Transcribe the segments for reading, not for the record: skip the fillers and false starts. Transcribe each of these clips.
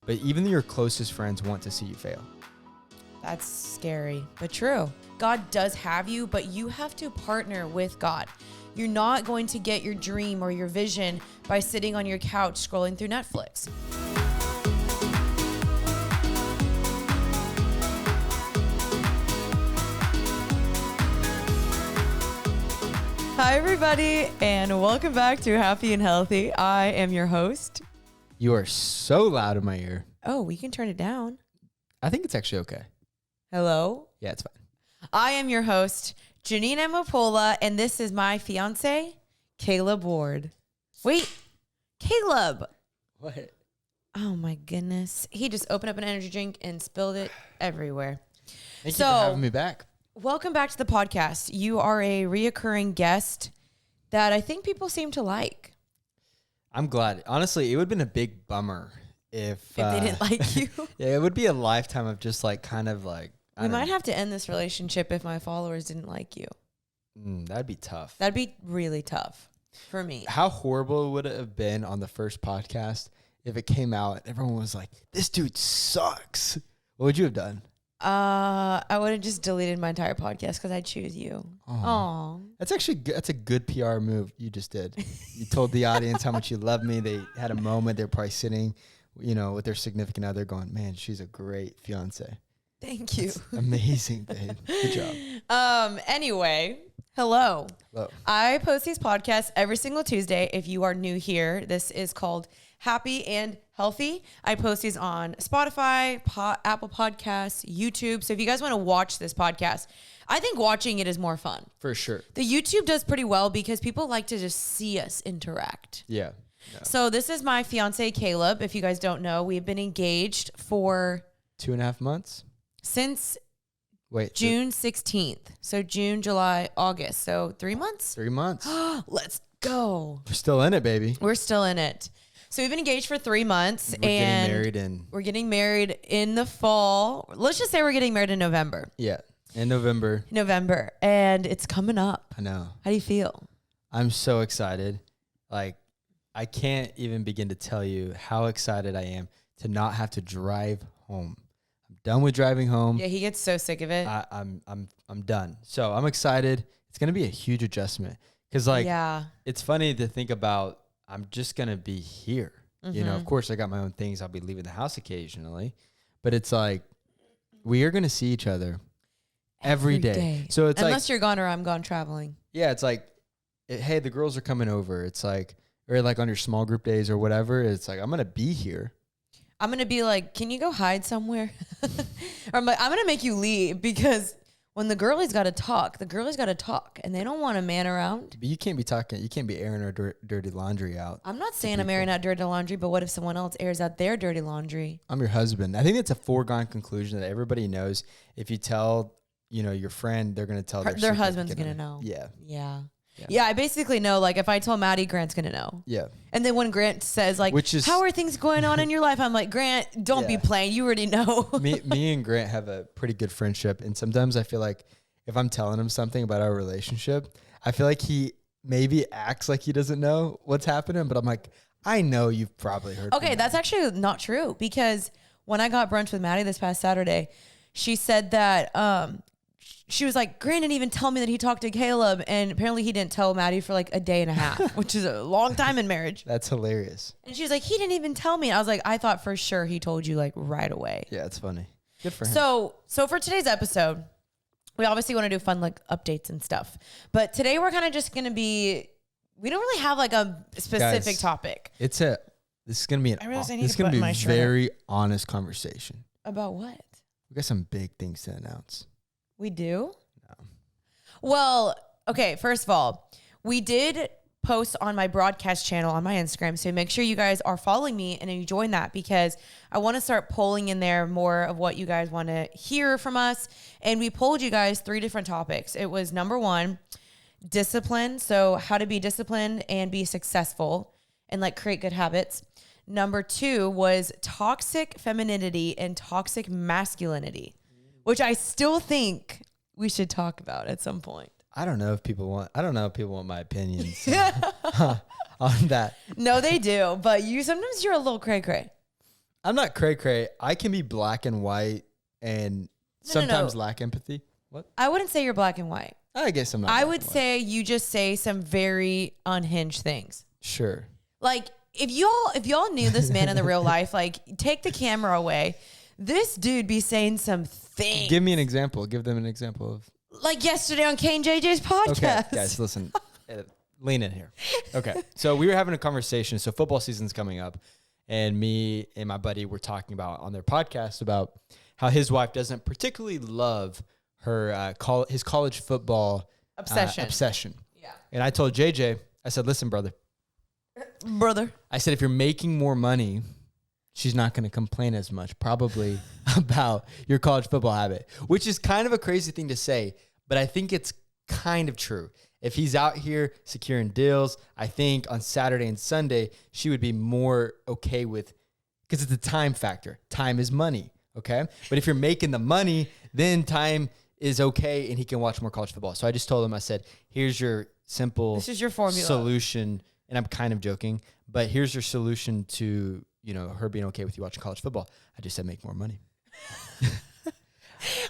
but even your closest friends want to see you fail. That's scary, but true. God does have you, but you have to partner with God. You're not going to get your dream or your vision by sitting on your couch scrolling through Netflix. Hi, everybody, and welcome back to Happy and Healthy. I am your host. You are so loud in my ear. Oh, we can turn it down. I think it's actually okay. Hello? Yeah, it's fine. I am your host, Janine Amapola, and this is my fiance, Kaleb Ward. Wait, Kaleb. What? Oh my goodness. He just opened up an energy drink and spilled it everywhere. Thank you for having me back. Welcome back to the podcast. You are a reoccurring guest that I think people seem to like. I'm glad. Honestly, it would have been a big bummer if they didn't like you. Yeah, it would be a lifetime of just like kind of like. We might have to end this relationship if my followers didn't like you. That'd be tough. That'd be really tough for me. How horrible would it have been on the first podcast if it came out and everyone was like, this dude sucks? What would you have done? I would have just deleted my entire podcast because I choose you. Oh, that's actually good. That's a good PR move you just did. You told the audience how much you love me. They had a moment. They're probably sitting, with their significant other going, man, she's a great fiance. Thank you. That's amazing, babe. Good job. Anyway, hello. Hello. I post these podcasts every single Tuesday. If you are new here, this is called Happy and Healthy. I post these on Spotify, Apple Podcasts, YouTube. So if you guys want to watch this podcast, I think watching it is more fun. For sure. The YouTube does pretty well because people like to just see us interact. Yeah. So this is my fiance, Kaleb. If you guys don't know, we've been engaged for 2.5 months. Since June 16th. So June, July, August. So 3 months? 3 months. Let's go. We're still in it, baby. We're still in it. So we've been engaged for 3 months. We're getting married in the fall. Let's just say we're getting married in November. Yeah. In November. And it's coming up. I know. How do you feel? I'm so excited. Like, I can't even begin to tell you how excited I am to not have to drive home. Done with driving home. Yeah, he gets so sick of it. I'm done. So I'm excited. It's gonna be a huge adjustment because it's funny to think about. I'm just gonna be here. Mm-hmm. Of course I got my own things. I'll be leaving the house occasionally, but it's like we are gonna see each other every day. So it's unless you're gone or I'm gone traveling. Yeah, it's like, hey, the girls are coming over. It's like, or like on your small group days or whatever. It's like I'm gonna be here. I'm going to be like, can you go hide somewhere? Or I'm like, I'm going to make you leave because when the girlies got to talk, and they don't want a man around. But you can't be talking. You can't be airing our dirty laundry out. I'm not saying I'm airing out dirty laundry, but what if someone else airs out their dirty laundry? I'm your husband. I think it's a foregone conclusion that everybody knows. If you tell, your friend, they're going to tell their husband's going to know. Yeah. Yeah, I basically know, like, if I told Maddie, Grant's going to know. Yeah. And then when Grant says, like, how are things going on in your life? I'm like, Grant, don't be playing. You already know. me and Grant have a pretty good friendship. And sometimes I feel like if I'm telling him something about our relationship, I feel like he maybe acts like he doesn't know what's happening. But I'm like, I know you've probably heard. Okay, that's actually not true. Because when I got brunch with Maddie this past Saturday, she said that she was like, Grant didn't even tell me that he talked to Kaleb. And apparently he didn't tell Maddie for like a day and a half, which is a long time in marriage. That's hilarious. And she was like, he didn't even tell me. I was like, I thought for sure he told you like right away. Yeah, it's funny. Good for him. So for today's episode, we obviously want to do fun like updates and stuff. But today we're kind of just going to be, we don't really have like a specific topic. This is going to be a very honest conversation. About what? We got some big things to announce. We do? No. Well, okay, first of all, we did post on my broadcast channel on my Instagram, so make sure you guys are following me and you join that because I want to start polling in there more of what you guys want to hear from us. And we polled you guys 3 different topics. It was number 1, discipline, so how to be disciplined and be successful and like create good habits. Number 2 was toxic femininity and toxic masculinity, which I still think we should talk about at some point. I don't know if people want my opinions on that. No, they do. But sometimes you're a little cray-cray. I'm not cray-cray. I can be black and white and sometimes lack empathy. What? I wouldn't say you're black and white. I guess I'm not. I would say you just say some very unhinged things. Sure. Like if y'all knew this man in the real life, like take the camera away, this dude be saying some things. Give me an example. Give them an example of. Like yesterday on Kane JJ's podcast. Okay, guys, listen. Lean in here. Okay. So we were having a conversation. So football season's coming up. And me and my buddy were talking about on their podcast about how his wife doesn't particularly love her his college football obsession. Yeah. And I told JJ, I said, listen, brother. I said, if you're making more money, she's not going to complain as much probably about your college football habit, which is kind of a crazy thing to say, but I think it's kind of true. If he's out here securing deals, I think on Saturday and Sunday, she would be more okay with, because it's the time factor. Time is money, okay? But if you're making the money, then time is okay and he can watch more college football. So I just told him, I said, here's your simple this is your formula solution. And I'm kind of joking, but here's your solution to, her being okay with you watching college football. I just said, make more money.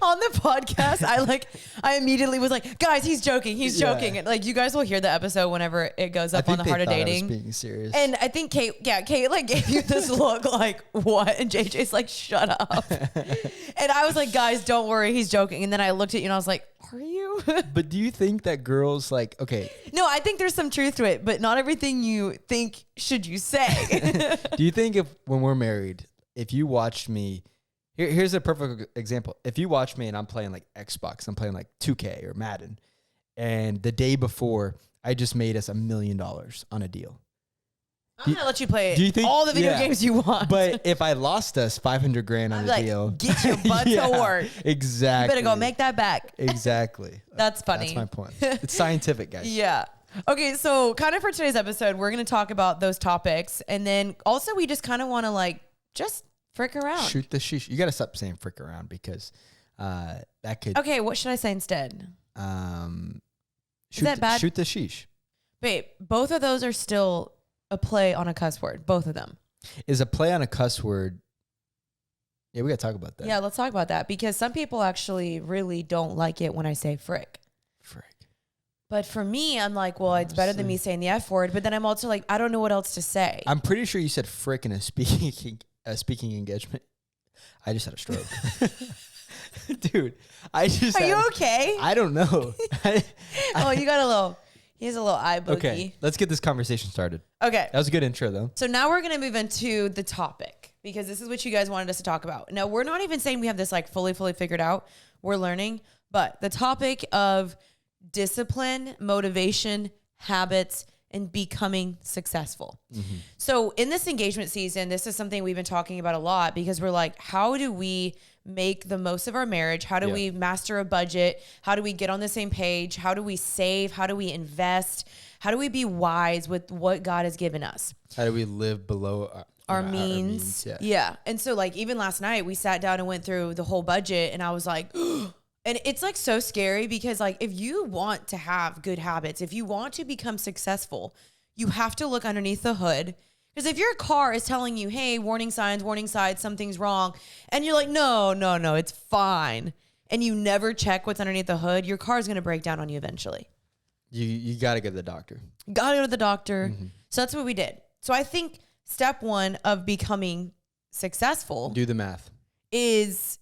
On the podcast, I immediately was like, guys, he's joking. He's joking. And like, you guys will hear the episode whenever it goes up on the Heart of Dating. I was being serious. And I think Kate like gave you this look like, what? And JJ's like, shut up. And I was like, guys, don't worry. He's joking. And then I looked at you and I was like, are you? But do you think that girls okay. No, I think there's some truth to it, but not everything you think should you say. Do you think when we're married, if you watched me, here's a perfect example. If you watch me and I'm playing like Xbox, I'm playing like 2K or Madden, and the day before I just made us $1 million on a deal. I'm gonna let you play all the video games you want. But if I lost us $500,000 on a deal, get your butt to work. Exactly. You better go make that back. Exactly. That's funny. That's my point. It's scientific, guys. Yeah. Okay, so kind of for today's episode, we're gonna talk about those topics, and then also we just kind of want to just frick around. Shoot the sheesh. You got to stop saying frick around because that could. Okay, what should I say instead? Is that bad? Shoot the sheesh. Wait, both of those are still a play on a cuss word. Both of them. Is a play on a cuss word. Yeah, we got to talk about that. Yeah, let's talk about that because some people actually really don't like it when I say frick. Frick. But for me, I'm like, well, it's better than me saying the F word. But then I'm also like, I don't know what else to say. I'm pretty sure you said frick in a speaking engagement. I just had a stroke. Dude, Are you okay? I don't know. Oh, you got he has a little eye boogie. Okay, let's get this conversation started. Okay. That was a good intro, though. So now we're going to move into the topic because this is what you guys wanted us to talk about. Now, we're not even saying we have this fully figured out. We're learning. But the topic of discipline, motivation, habits, and becoming successful. Mm-hmm. So in this engagement season, this is something we've been talking about a lot because we're like, how do we make the most of our marriage? How do we master a budget? How do we get on the same page? How do we save? How do we invest? How do we be wise with what God has given us? How do we live below our means? Yeah. And so even last night we sat down and went through the whole budget and I was like, and it's so scary because if you want to have good habits, if you want to become successful, you have to look underneath the hood. Because if your car is telling you, hey, warning signs, something's wrong, and you're like, no, it's fine, and you never check what's underneath the hood, your car is going to break down on you eventually. You got to go to the doctor. Got to go to the doctor. Mm-hmm. So that's what we did. So I think step one of becoming successful. Do the math. Is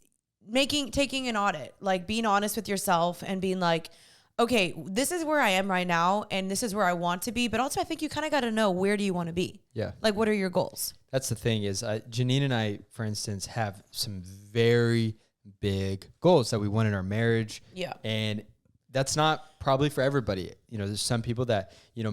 taking an audit, being honest with yourself and being like, okay, this is where I am right now and this is where I want to be. But also I think you kind of got to know, where do you want to be? Yeah. What are your goals? That's the thing is Janine and I, for instance, have some very big goals that we want in our marriage. Yeah. And that's not probably for everybody. There's some people that, they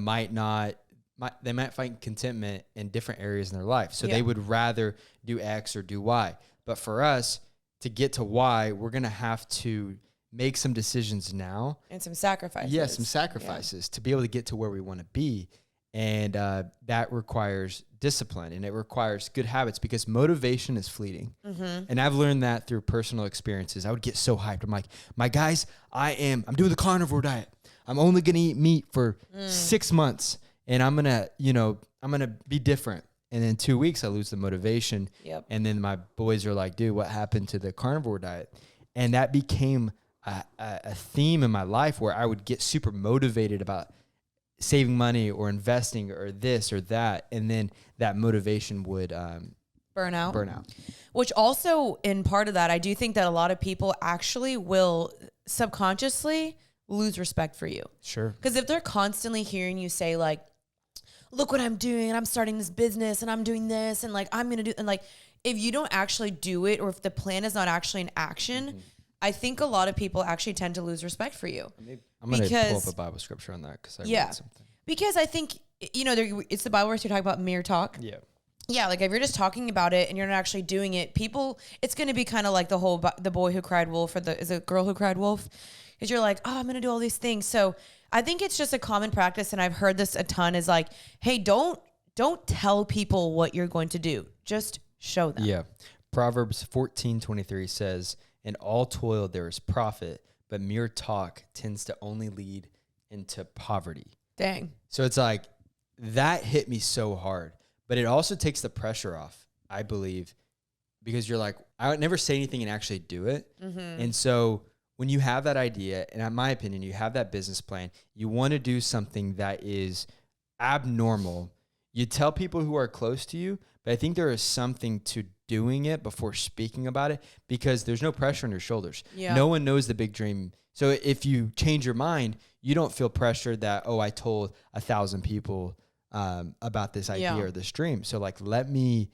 might find contentment in different areas in their life. So they would rather do X or do Y. But for us to get to Y, we're going to have to make some decisions now. And some sacrifices. Yeah, some sacrifices to be able to get to where we want to be. And that requires discipline and it requires good habits because motivation is fleeting. Mm-hmm. And I've learned that through personal experiences. I would get so hyped. I'm like, my guys, I'm doing the carnivore diet. I'm only going to eat meat for 6 months and I'm going to be different. And then 2 weeks, I lose the motivation. Yep. And then my boys are like, dude, what happened to the carnivore diet? And that became a theme in my life where I would get super motivated about saving money or investing or this or that. And then that motivation would burn out. Which also, in part of that, I do think that a lot of people actually will subconsciously lose respect for you. Sure. Because if they're constantly hearing you say like, look what I'm doing, and I'm starting this business and I'm doing this and like I'm going to do, and like if you don't actually do it or if the plan is not actually in action, I think a lot of people actually tend to lose respect for you. I'm going to pull up a Bible scripture on that because I read something. Because I think, it's the Bible verse you're talking about mere talk. Yeah. Yeah, like if you're just talking about it and you're not actually doing it, it's going to be kind of like the boy who cried wolf, or is it girl who cried wolf? Because you're like, oh, I'm going to do all these things. So I think it's just a common practice, and I've heard this a ton, is like, hey, don't tell people what you're going to do. Just show them. Yeah. Proverbs 14:23 says, in all toil there is profit, but mere talk tends to only lead into poverty. Dang. So it's like, that hit me so hard, but it also takes the pressure off, I believe, because you're like, I would never say anything and actually do it. And so when you have that idea, and in my opinion, you have that business plan, you want to do something that is abnormal, you tell people who are close to you, but I think there is something to doing it before speaking about it, because there's no pressure on your shoulders. Yeah. No one knows the big dream. So if you change your mind, you don't feel pressured that, oh, I told 1,000 people about this idea or this dream. So like, let me,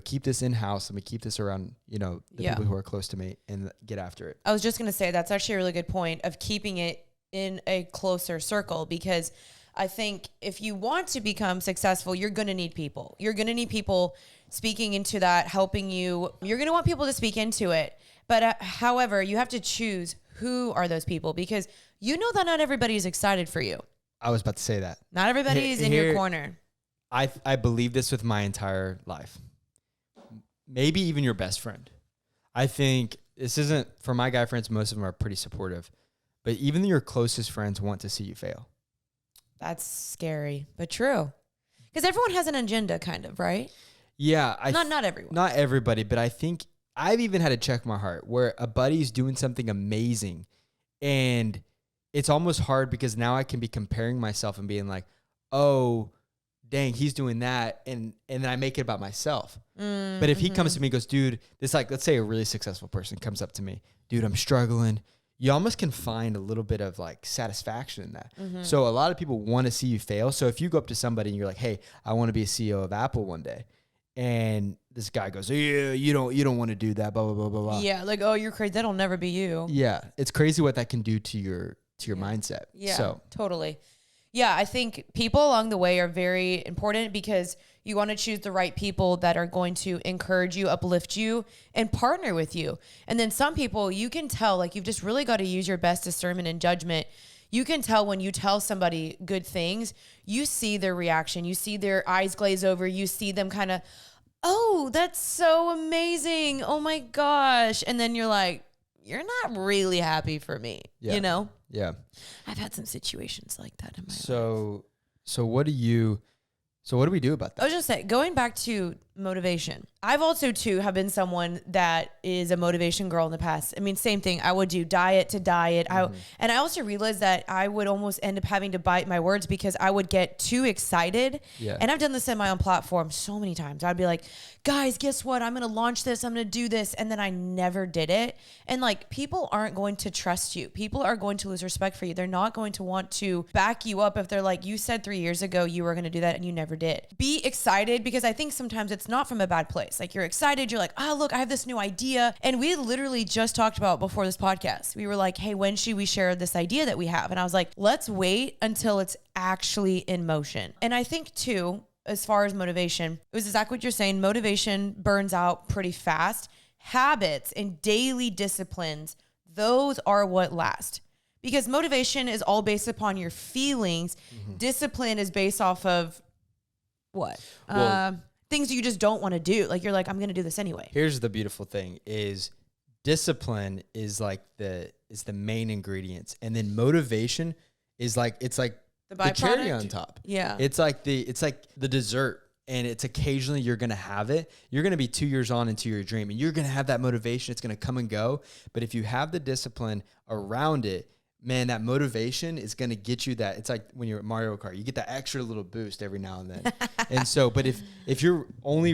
keep this in-house. Let me keep this around, the people who are close to me, and get after it. I was just going to say, that's actually a really good point of keeping it in a closer circle, because I think if you want to become successful, you're going to need people. You're going to need people speaking into that, helping you. You're going to want people to speak into it. But however, you have to choose who are those people, because you know that not everybody is excited for you. I was about to say that. Not everybody is in your corner. I believe this with my entire life. Maybe even your best friend. I think this isn't, for my guy friends, most of them are pretty supportive, but even your closest friends want to see you fail. That's scary, but true. Because everyone has an agenda, kind of, right? Yeah. Not everyone. Not everybody, but I think I've even had to check my heart where a buddy's doing something amazing, and it's almost hard because now I can be comparing myself and being like, oh, dang, he's doing that. And then I make it about myself. But if he comes to me and goes, dude, this, like, let's say a really successful person comes up to me, dude, I'm struggling. You almost can find a little bit of like satisfaction in that. So a lot of people want to see you fail. So if you go up to somebody and you're like, hey, I want to be a CEO of Apple one day, and this guy goes, yeah, you don't want to do that, blah, blah, blah, blah, blah. Yeah, like, oh, you're crazy. That'll never be you. Yeah, it's crazy what that can do to your mindset. Yeah, so totally. Yeah, I think people along the way are very important, because you want to choose the right people that are going to encourage you, uplift you, and partner with you. And then some people, you can tell, like, you've just really got to use your best discernment and judgment. You can tell when you tell somebody good things, you see their reaction, you see their eyes glaze over, you see them kind of, oh, that's so amazing. Oh my gosh. And then you're like, you're not really happy for me, you know? Yeah. I've had some situations like that in my life. So what do we do about that? I was just saying, going back to motivation, I've also too have been someone that is a motivation girl in the past. I mean, same thing. I would do diet to diet. And I also realized that I would almost end up having to bite my words, because I would get too excited. Yeah. And I've done this in my own platform so many times. I'd be like, guys, guess what? I'm going to launch this. I'm going to do this. And then I never did it. And like, people aren't going to trust you. People are going to lose respect for you. They're not going to want to back you up if they're like, you said 3 years ago you were going to do that and you never did. Be excited, because I think sometimes it's not from a bad place. Like, you're excited. You're like, oh, look, I have this new idea. And we literally just talked about before this podcast. We were like, hey, when should we share this idea that we have? And I was like, let's wait until it's actually in motion. And I think too, as far as motivation, it was exactly what you're saying. Motivation burns out pretty fast. Habits and daily disciplines, those are what last. Because motivation is all based upon your feelings. Discipline is based off of what? Well, things you just don't want to do. Like, you're like, I'm going to do this anyway. Here's the beautiful thing is discipline is like the main ingredients. And then motivation is like, it's like the cherry on top. Yeah. It's like the dessert. and it's occasionally you're going to have it. You're going to be 2 years on into your dream, and you're going to have that motivation. It's going to come and go. But if you have the discipline around it, man, that motivation is going to get you that. It's like when you're at Mario Kart, you get that extra little boost every now and then. And so, but if you're only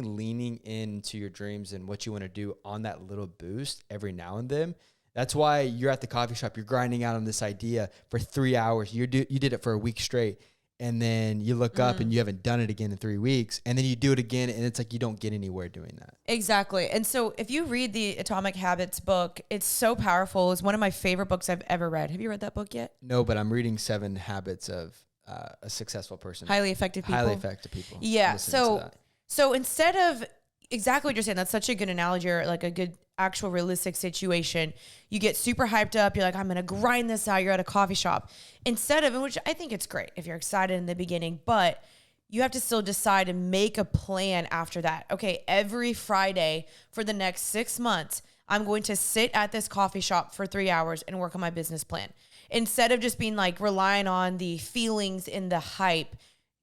leaning into your dreams and what you want to do on that little boost every now and then, that's why you're at the coffee shop, you're grinding out on this idea for 3 hours. You did it for a week straight. And then you look up and you haven't done it again in 3 weeks. And then you do it again. And it's like you don't get anywhere doing that. Exactly. And so if you read the Atomic Habits book, it's so powerful. It's one of my favorite books I've ever read. Have you read that book yet? No, but I'm reading 7 Habits of a Successful Person. Highly effective people. Highly effective people. Yeah. So instead of exactly what you're saying, that's such a good analogy, or like a good actual realistic situation. You get super hyped up. You're like, I'm going to grind this out. You're at a coffee shop. Instead of, which I think it's great if you're excited in the beginning, but you have to still decide and make a plan after that. Okay, every Friday for the next 6 months, I'm going to sit at this coffee shop for 3 hours and work on my business plan. Instead of just being like relying on the feelings and the hype,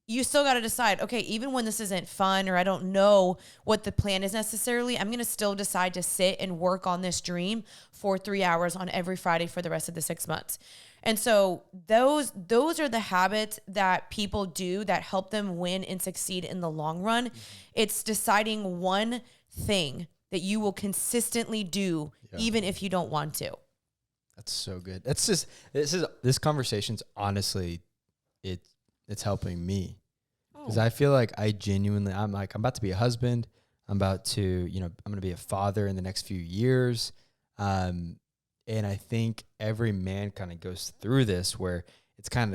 you still got to decide, okay, even when this isn't fun or I don't know what the plan is necessarily, I'm going to still decide to sit and work on this dream for 3 hours on every Friday for the rest of the 6 months. And so those are the habits that people do that help them win and succeed in the long run. It's deciding one thing that you will consistently do, even if you don't want to. That's so good. This conversation's honestly, it's helping me, because I feel like I'm about to be a husband. I'm about to, I'm going to be a father in the next few years. And I think every man kind of goes through this where it's time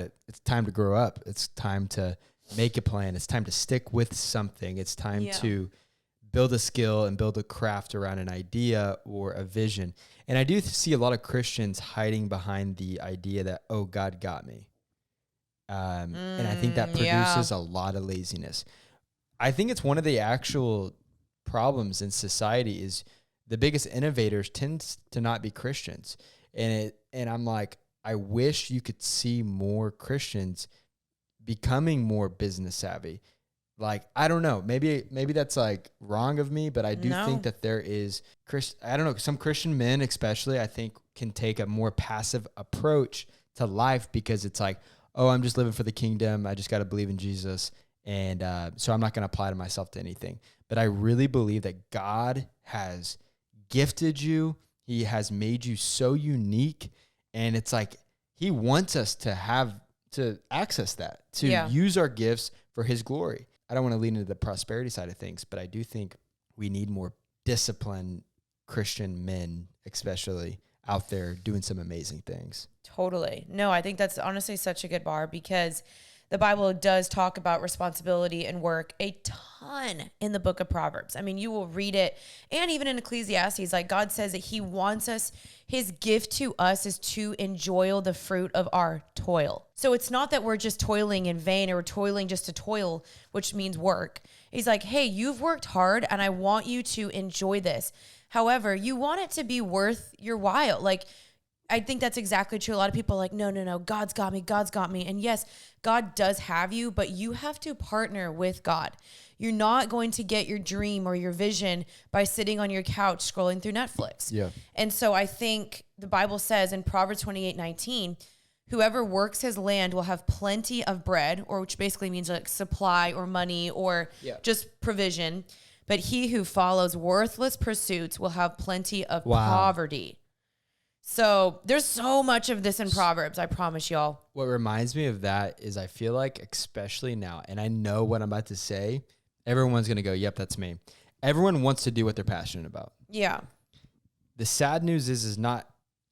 to grow up. It's time to make a plan. It's time to stick with something. It's time to build a skill and build a craft around an idea or a vision. And I do see a lot of Christians hiding behind the idea that, oh, God got me. And I think that produces a lot of laziness. I think it's one of the actual problems in society is the biggest innovators tend to not be Christians. And I'm like, I wish you could see more Christians becoming more business savvy. Like, I don't know, maybe that's like wrong of me, but I do think that there is some Christian men especially, I think, can take a more passive approach to life, because it's like, oh, I'm just living for the kingdom. I just got to believe in Jesus. And so I'm not going to apply to myself to anything. But I really believe that God has gifted you. He has made you so unique. And it's like he wants us to access that, to use our gifts for his glory. I don't want to lean into the prosperity side of things, but I do think we need more disciplined Christian men, especially out there doing some amazing things. Totally. No, I think that's honestly such a good bar, because the Bible does talk about responsibility and work a ton in the book of Proverbs. I mean, you will read it, and even in Ecclesiastes, like God says that he wants us, his gift to us is to enjoy the fruit of our toil. So it's not that we're just toiling in vain, or we're toiling just to toil, which means work. He's like, hey, you've worked hard and I want you to enjoy this. However, you want it to be worth your while. Like, I think that's exactly true. A lot of people are like, no, God's got me. And yes, God does have you, but you have to partner with God. You're not going to get your dream or your vision by sitting on your couch scrolling through Netflix. Yeah. And so I think the Bible says in Proverbs 28:19, whoever works his land will have plenty of bread, or which basically means like supply or money or just provision. But he who follows worthless pursuits will have plenty of poverty. So there's so much of this in Proverbs, I promise y'all. What reminds me of that is I feel like, especially now, and I know what I'm about to say, everyone's going to go, yep, that's me. Everyone wants to do what they're passionate about. Yeah. The sad news is not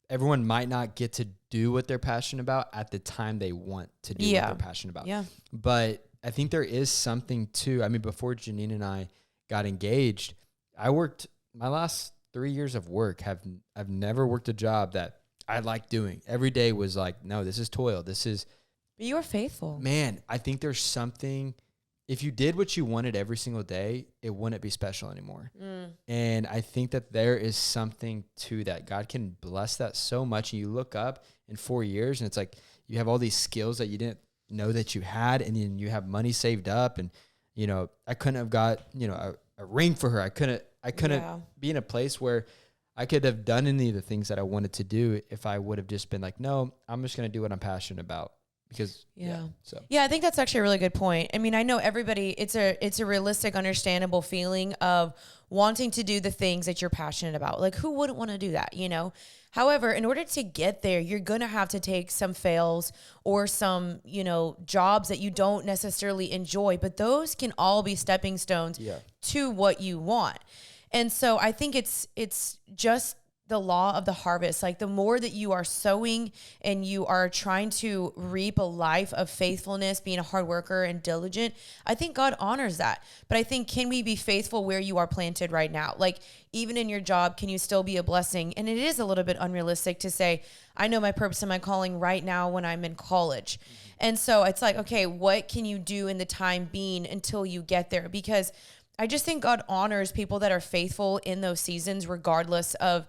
everyone might not get to do what they're passionate about at the time they want to do what they're passionate about. Yeah. But I think there is something too. I mean, before Janine and I got engaged, I worked my last 3 years of work. I've never worked a job that I like doing. Every day was like, no, this is toil. But you were faithful. Man, I think there's something, if you did what you wanted every single day, it wouldn't be special anymore. And I think that there is something to that. God can bless that so much. And you look up in 4 years and it's like, you have all these skills that you didn't know that you had, and then you have money saved up, and you know, I couldn't have got, you know, a ring for her. I couldn't be in a place where I could have done any of the things that I wanted to do if I would have just been like, no, I'm just going to do what I'm passionate about. Because I think that's actually a really good point. I mean, I know everybody, it's a realistic, understandable feeling of wanting to do the things that you're passionate about. Like, who wouldn't want to do that, you know? However, in order to get there, you're going to have to take some fails or some, you know, jobs that you don't necessarily enjoy, but those can all be stepping stones to what you want. And so I think it's just the law of the harvest. Like, the more that you are sowing and you are trying to reap a life of faithfulness, being a hard worker and diligent, I think God honors that. But I think, can we be faithful where you are planted right now? Like, even in your job, can you still be a blessing? And it is a little bit unrealistic to say, I know my purpose and my calling right now when I'm in college. Mm-hmm. And so it's like, okay, what can you do in the time being until you get there? Because I just think God honors people that are faithful in those seasons, regardless of,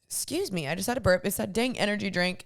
excuse me, I just had a burp. It's that dang energy drink.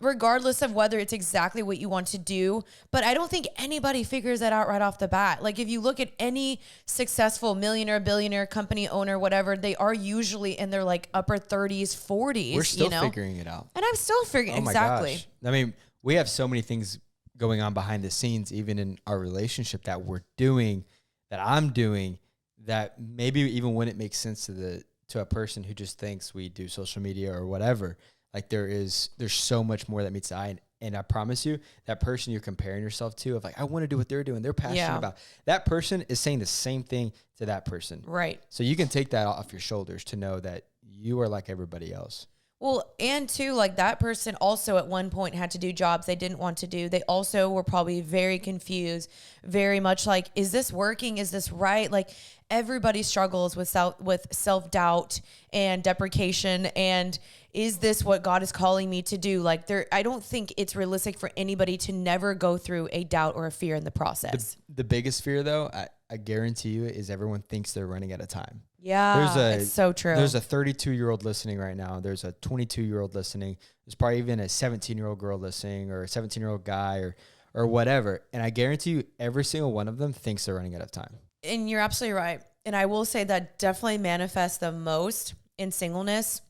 Regardless of whether it's exactly what you want to do. But I don't think anybody figures that out right off the bat. Like, if you look at any successful millionaire, billionaire, company owner, whatever, they are usually in their like upper 30s, 40s. We're still figuring it out. And I'm still figuring exactly. Gosh. I mean, we have so many things going on behind the scenes, even in our relationship, that we're doing, that I'm doing, that maybe even wouldn't make sense to a person who just thinks we do social media or whatever. Like, there's so much more that meets the eye. And I promise you, that person you're comparing yourself to, of like, I want to do what they're doing, they're passionate about, that person is saying the same thing to that person. Right. So you can take that off your shoulders to know that you are like everybody else. Well, and too, like, that person also at one point had to do jobs they didn't want to do. They also were probably very confused, very much like, is this working? Is this right? Like, everybody struggles with self-doubt and deprecation. And is this what God is calling me to do? Like, I don't think it's realistic for anybody to never go through a doubt or a fear in the process. The biggest fear, though, I guarantee you, is everyone thinks they're running out of time. Yeah, it's so true. There's a 32-year-old listening right now. There's a 22-year-old listening. There's probably even a 17-year-old girl listening, or a 17-year-old guy, or whatever. And I guarantee you, every single one of them thinks they're running out of time. And you're absolutely right. And I will say that definitely manifests the most in singleness.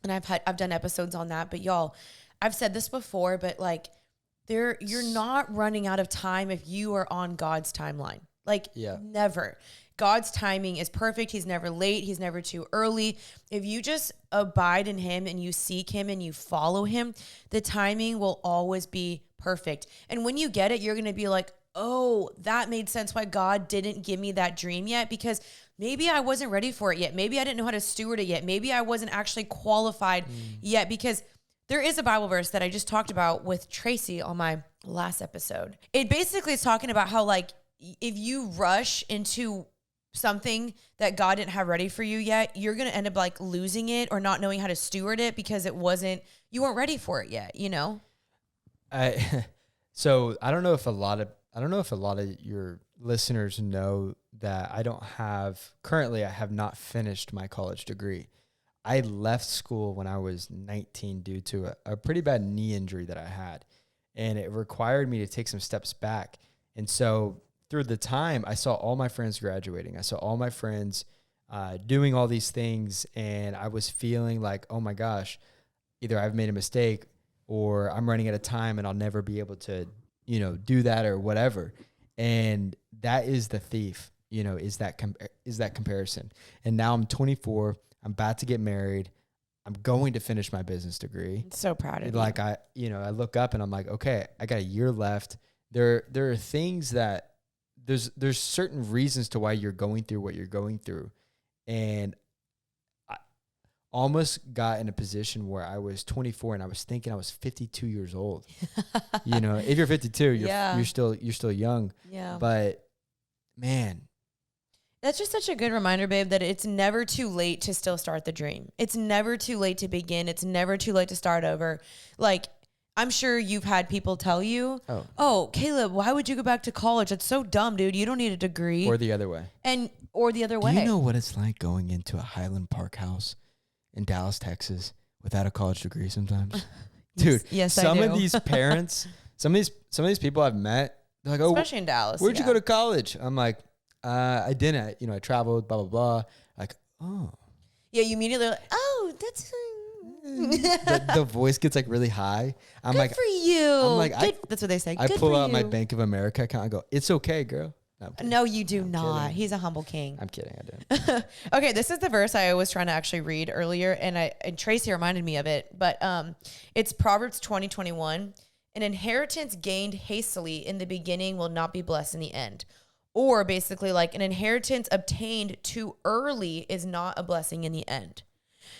And I've done episodes on that. But y'all, I've said this before, but like, you're not running out of time if you are on God's timeline. Like, never. God's timing is perfect. He's never late. He's never too early. If you just abide in him and you seek him and you follow him, the timing will always be perfect. And when you get it, you're going to be like, oh, that made sense why God didn't give me that dream yet, because maybe I wasn't ready for it yet. Maybe I didn't know how to steward it yet. Maybe I wasn't actually qualified yet, because there is a Bible verse that I just talked about with Tracy on my last episode. It basically is talking about how, like, if you rush into something that God didn't have ready for you yet, you're going to end up like losing it or not knowing how to steward it because you weren't ready for it yet, you know? So I don't know if a lot of your listeners know that currently I have not finished my college degree. I left school when I was 19 due to a pretty bad knee injury that I had, and it required me to take some steps back. And so through the time, I saw all my friends graduating. I saw all my friends doing all these things, and I was feeling like, oh my gosh, either I've made a mistake or I'm running out of time and I'll never be able to, do that or whatever. And that is the thief, is that comparison. And now I'm 24. I'm about to get married. I'm going to finish my business degree. I'm so proud of you. Like I look up and I'm like, okay, I got a year left. There are things that there's certain reasons to why you're going through what you're going through. And I almost got in a position where I was 24 and I was thinking I was 52 years old. If you're 52, you're still young. Yeah. But man, that's just such a good reminder, babe, that it's never too late to still start the dream. It's never too late to begin. It's never too late to start over. Like, I'm sure you've had people tell you, oh, Kaleb, why would you go back to college? That's so dumb, dude. You don't need a degree. Or the other way. Or the other way. Do you know what it's like going into a Highland Park house in Dallas, Texas without a college degree sometimes? Dude, yes, some of these parents, Some of these people I've met, they're like, oh, especially in Dallas. where'd you go to college? I'm like, I didn't. You know, I traveled, blah, blah, blah. Like, oh. Yeah, you immediately like, oh, that's the voice gets like really high. I'm good like, for you. I'm like, that's what they say. I Good pull for out my you. Bank of America account. I go, it's okay, girl. No, I'm kidding. No, you do I'm not. kidding. He's a humble king. I'm kidding. I didn't. Okay, this is the verse I was trying to actually read earlier, and Tracy reminded me of it. But it's Proverbs 20:21. An inheritance gained hastily in the beginning will not be blessed in the end. Or basically, like an inheritance obtained too early is not a blessing in the end.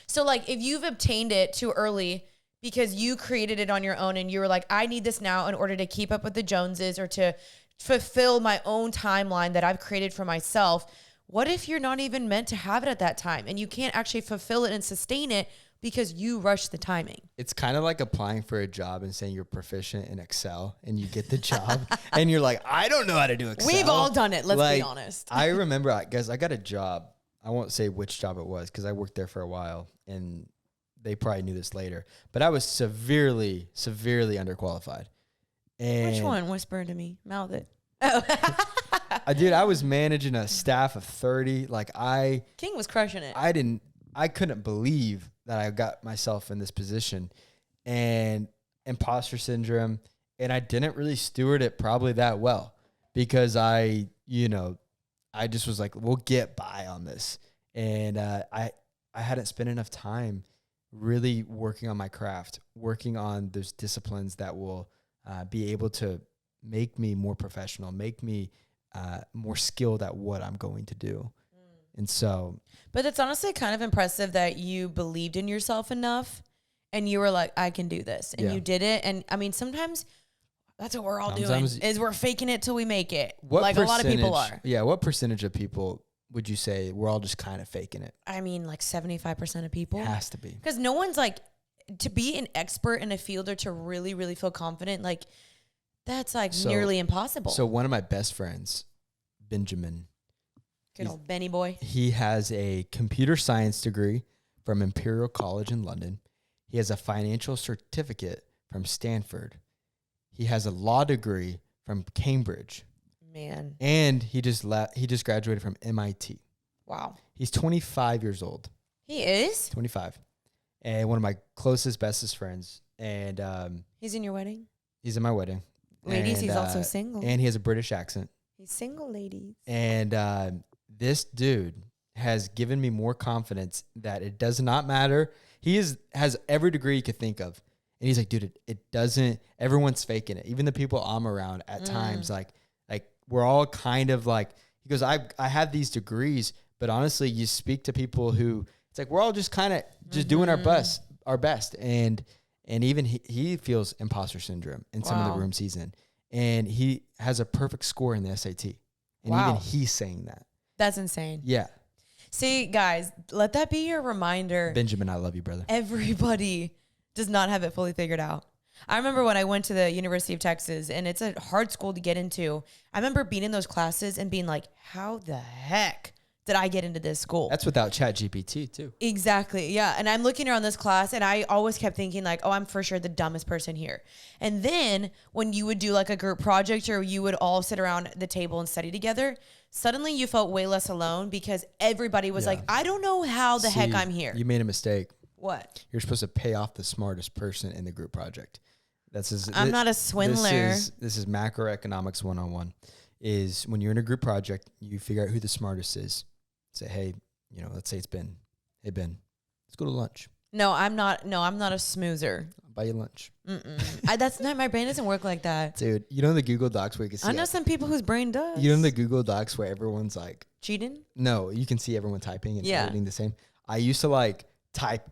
So, like, if you've obtained it too early because you created it on your own and you were like, I need this now in order to keep up with the Joneses or to fulfill my own timeline that I've created for myself. What if you're not even meant to have it at that time and you can't actually fulfill it and sustain it because you rushed the timing? It's kind of like applying for a job and saying you're proficient in Excel and you get the job and you're like, I don't know how to do Excel. We've all done it. Let's be Like, honest. I remember, guys, I got a job. I won't say which job it was because I worked there for a while and they probably knew this later, but I was severely, severely underqualified. And Which one? Whisper to me. Mouth it. Dude, I was managing a staff of 30. Like King was crushing it. I couldn't believe that I got myself in this position and imposter syndrome. And I didn't really steward it probably that well because I just was like, we'll get by on this. And I hadn't spent enough time really working on my craft, working on those disciplines that will be able to make me more professional, make me more skilled at what I'm going to do. And so. But it's honestly kind of impressive that you believed in yourself enough and you were like, I can do this. And you did it. And I mean, sometimes that's what we're all doing is we're faking it till we make it. Like a lot of people are. Yeah. What percentage of people would you say we're all just kind of faking it? I mean, like 75% of people. It has to be. Because no one's like, to be an expert in a field or to really, really feel confident, like that's like nearly impossible. So one of my best friends, Benjamin. Good old Benny boy. He has a computer science degree from Imperial College in London. He has a financial certificate from Stanford. He has a law degree from Cambridge. Man. And he just graduated from MIT. Wow. He's 25 years old. He is? 25. And one of my closest, bestest friends. And he's in your wedding? He's in my wedding. Ladies, he's also single. And he has a British accent. He's single, ladies. And this dude has given me more confidence that it does not matter. He has every degree you could think of. And he's like, dude, it doesn't, everyone's faking it. Even the people I'm around at times, like we're all kind of like, he goes, I have these degrees, but honestly, you speak to people who, it's like, we're all just kind of just doing our best. And even he feels imposter syndrome in some of the rooms he's in. And he has a perfect score in the SAT. And even he's saying that. That's insane. Yeah. See, guys, let that be your reminder. Benjamin, I love you, brother. Everybody does not have it fully figured out. I remember when I went to the University of Texas, and it's a hard school to get into. I remember being in those classes and being like, how the heck did I get into this school? That's without ChatGPT too. Exactly. Yeah. And I'm looking around this class and I always kept thinking like, oh, I'm for sure the dumbest person here. And then when you would do like a group project or you would all sit around the table and study together, suddenly you felt way less alone because everybody was like, I don't know how the heck I'm here. You made a mistake. What? You're supposed to pay off the smartest person in the group project. I'm not a swindler. This is macroeconomics 101. Is when you're in a group project, you figure out who the smartest is. Say, hey, let's say it's Ben. Hey, Ben, let's go to lunch. No, I'm not a smoozer. I'll buy you lunch. That's not, my brain doesn't work like that. Dude, you know the Google Docs where you can see. I know some people whose brain does. You know the Google Docs where everyone's like. Cheating? No, you can see everyone typing and editing the same. I used to like type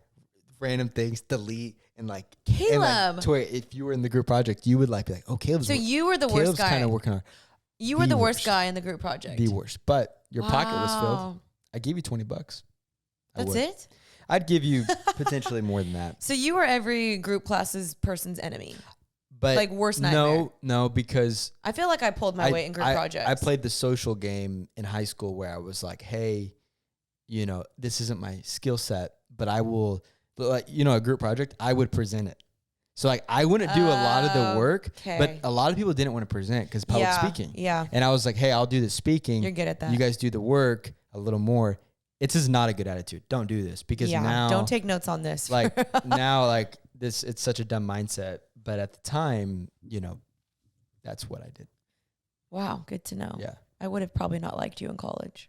random things, delete, and like. Caleb. To where if you were in the group project, you would like be like, oh, Caleb's. So you were the worst guy. Kind of working on. You were the worst guy in the group project. The worst. But your pocket was filled. I gave you $20. That's it? I'd give you potentially more than that. So you were every group class's person's enemy. But like worst nightmare. No, because I feel like I pulled my weight in group projects. I played the social game in high school where I was like, hey, this isn't my skill set, but I will, a group project, I would present it. So like I wouldn't do a lot of the work, Okay. but a lot of people didn't want to present because public speaking. Yeah. And I was like, hey, I'll do the speaking. You're good at that. You guys do the work a little more. It's just not a good attitude. Don't do this because now don't take notes on this. like now like this, it's such a dumb mindset. But at the time, you know, that's what I did. Wow. Good to know. Yeah. I would have probably not liked you in college.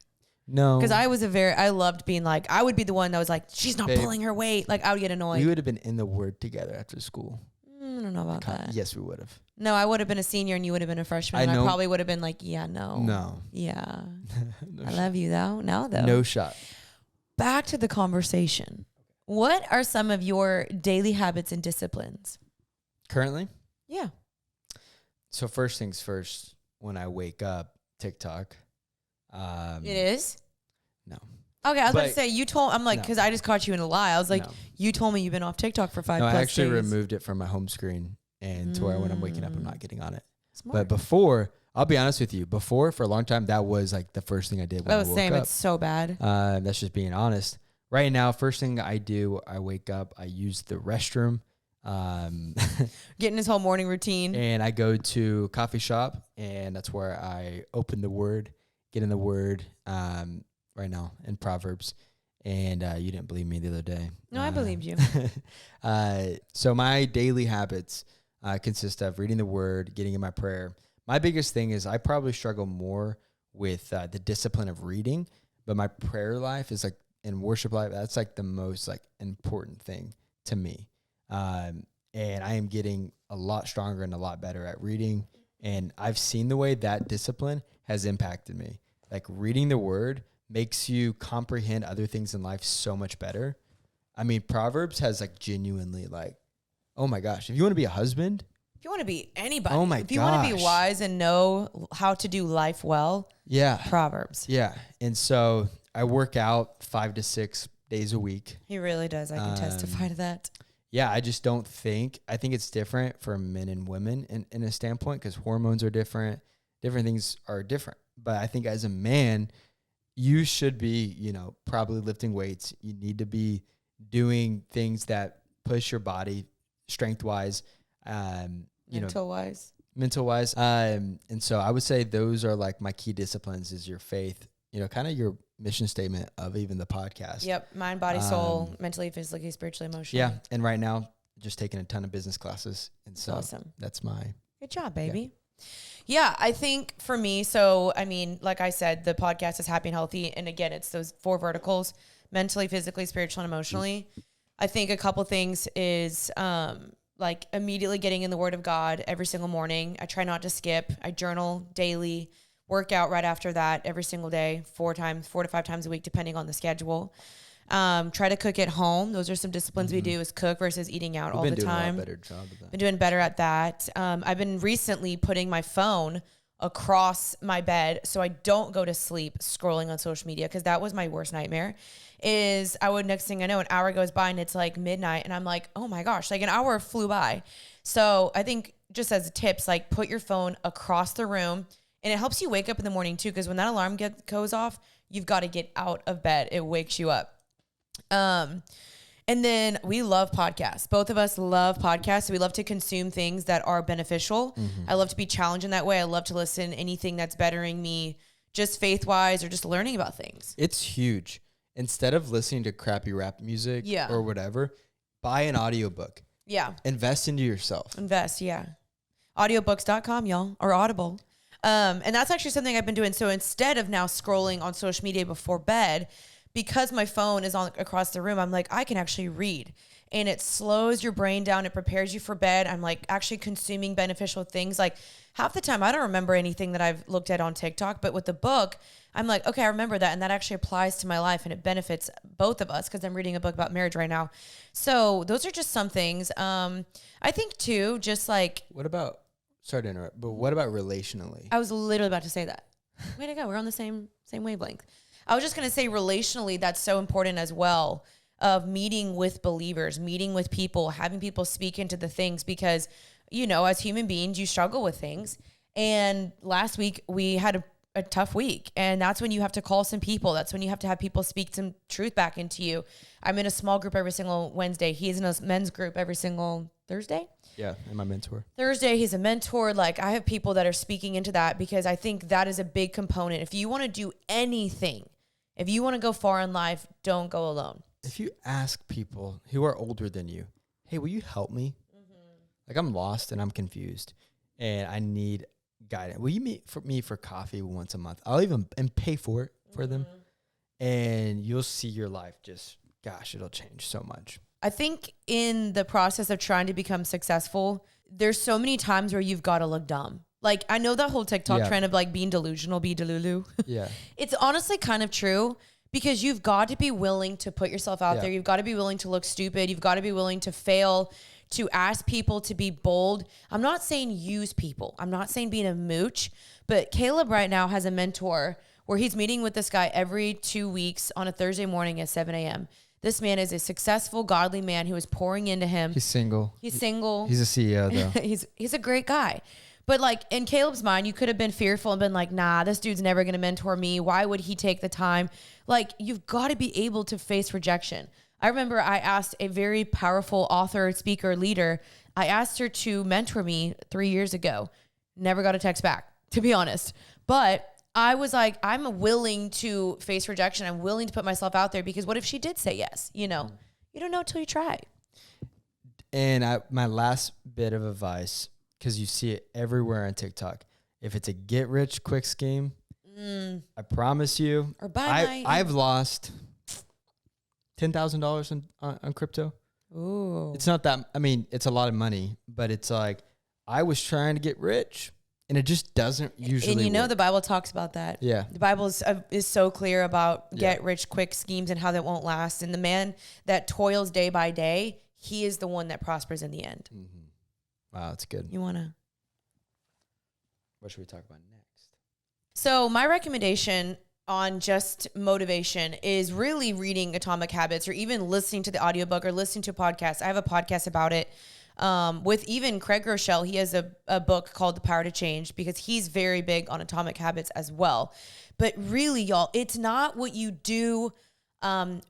No. Because I loved being like, I would be the one that was like, she's not pulling her weight. Like I would get annoyed. We would have been in the Word together after school. I don't know about that. Yes, we would have. No, I would have been a senior and you would have been a freshman. I probably would have been like, yeah, no. No. Yeah. No I love you though. Now though. No shot. Back to the conversation. What are some of your daily habits and disciplines? Currently? Yeah. So first things first, when I wake up, TikTok. It is? No. Okay, I was about to say, I'm like, No. because I just caught you in a lie. I was like, No. you told me you've been off TikTok for 5 No, plus I actually days. removed it from my home screen and to where when I'm waking up, I'm not getting on it. Smart. But before, I'll be honest with you, before for a long time, that was like the first thing I did when I woke same. up. It's so bad. That's just being honest. Right now, first thing I do, I wake up, I use the restroom. Getting his whole morning routine. And I go to a coffee shop, and that's where I open the Word, get in the Word right now in Proverbs. And you didn't believe me the other day. No, I believed you. So my daily habits consist of reading the Word, getting in my prayer. My biggest thing is I probably struggle more with the discipline of reading, but my prayer life is like, in worship life, that's like the most like important thing to me. And I am getting a lot stronger and a lot better at reading. And I've seen the way that discipline has impacted me. Like reading the Word makes you comprehend other things in life so much better. I mean, Proverbs has like genuinely like, oh my gosh, if you want to be a husband, If you want to be anybody, oh my if you want to be gosh. wise and know how to do life well, yeah, Proverbs. yeah. And so I work out 5 to 6 days a week. He really does. I can testify to that. Yeah, I just don't think, I think it's different for men and women in a standpoint because hormones are different things are different. But I think as a man, you should be, you know, probably lifting weights. You need to be doing things that push your body strength-wise, mental-wise. And so I would say those are like my key disciplines is your faith, you know, kind of your mission statement of even the podcast. Yep. Mind, body, soul, mentally, physically, spiritually, emotionally. Yeah. And right now, just taking a ton of business classes. And so awesome. That's my... Good job, baby. Yeah, I think for me, so, I mean, like I said, the podcast is happy and healthy. And again, it's those 4 verticals, mentally, physically, spiritually, and emotionally. I think a couple things is like immediately getting in the Word of God every single morning. I try not to skip. I journal daily, work out right after that every single day, 4 to 5 times a week, depending on the schedule. Try to cook at home. Those are some disciplines we do is cook versus eating out all the time. Been doing a lot better job of that. Been doing better at that. I've been recently putting my phone across my bed so I don't go to sleep scrolling on social media because that was my worst nightmare. Is I would, next thing I know, an hour goes by and it's like midnight and I'm like, oh my gosh, like an hour flew by. So I think just as tips, like put your phone across the room and it helps you wake up in the morning too because when that alarm goes off, you've got to get out of bed. It wakes you up. And then we love podcasts. Both of us love podcasts. We love to consume things that are beneficial. I love to be challenged in that way. I love to listen to anything that's bettering me just faith-wise or just learning about things. It's huge. Instead of listening to crappy rap music or whatever, buy an audiobook. Yeah. Invest into yourself. Invest, yeah. Audiobooks.com, y'all, or Audible. And that's actually something I've been doing. So instead of now scrolling on social media before bed, because my phone is on across the room, I'm like, I can actually read. And it slows your brain down. It prepares you for bed. I'm like actually consuming beneficial things. Like half the time, I don't remember anything that I've looked at on TikTok. But with the book, I'm like, okay, I remember that. And that actually applies to my life. And it benefits both of us because I'm reading a book about marriage right now. So those are just some things. I think too, just like. What about, sorry to interrupt, but what about relationally? I was literally about to say that. Way to go. We're on the same wavelength. I was just going to say relationally, that's so important as well, of meeting with believers, meeting with people, having people speak into the things because, you know, as human beings, you struggle with things. And last week we had a tough week and that's when you have to call some people. That's when you have to have people speak some truth back into you. I'm in a small group every single Wednesday. He's in a men's group every single Thursday. Yeah, and my mentor. Thursday, he's a mentor. Like, I have people that are speaking into that because I think that is a big component. If you want to do anything, if you want to go far in life, don't go alone. If you ask people who are older than you, hey, will you help me? Like, I'm lost and I'm confused and I need guidance. Will you meet me for coffee once a month? I'll even and pay for it for them. And you'll see your life just, gosh, it'll change so much. I think in the process of trying to become successful, there's so many times where you've got to look dumb. Like, I know that whole TikTok trend of like being delusional, be delulu. Yeah. It's honestly kind of true because you've got to be willing to put yourself out there. You've got to be willing to look stupid. You've got to be willing to fail, to ask people to be bold. I'm not saying use people. I'm not saying being a mooch, but Kaleb right now has a mentor where he's meeting with this guy every 2 weeks on a Thursday morning at 7 a.m. This man is a successful, godly man who is pouring into him. He's single. He's single. He's a CEO though. He's a great guy. But like in Kaleb's mind, you could have been fearful and been like, nah, this dude's never going to mentor me. Why would he take the time? Like, you've got to be able to face rejection. I remember I asked a very powerful author, speaker, leader. I asked her to mentor me 3 years ago. Never got a text back, to be honest. But I was like, I'm willing to face rejection. I'm willing to put myself out there because what if she did say yes? You know, you don't know till you try. And my last bit of advice, because you see it everywhere on TikTok, if it's a get rich quick scheme, I promise you, or I've lost $10,000 on crypto. Ooh. It's not that, I mean, it's a lot of money, but it's like, I was trying to get rich. And it just doesn't usually And you know work. the Bible talks about that. Yeah. The Bible is so clear about get rich quick schemes and how that won't last. And the man that toils day by day, he is the one that prospers in the end. Wow, that's good. You want to? What should we talk about next? So my recommendation on just motivation is really reading Atomic Habits or even listening to the audiobook or listening to a podcast. I have a podcast about it. With even Craig Rochelle, he has a book called The Power to Change because he's very big on atomic habits as well. But really, y'all, it's not what you do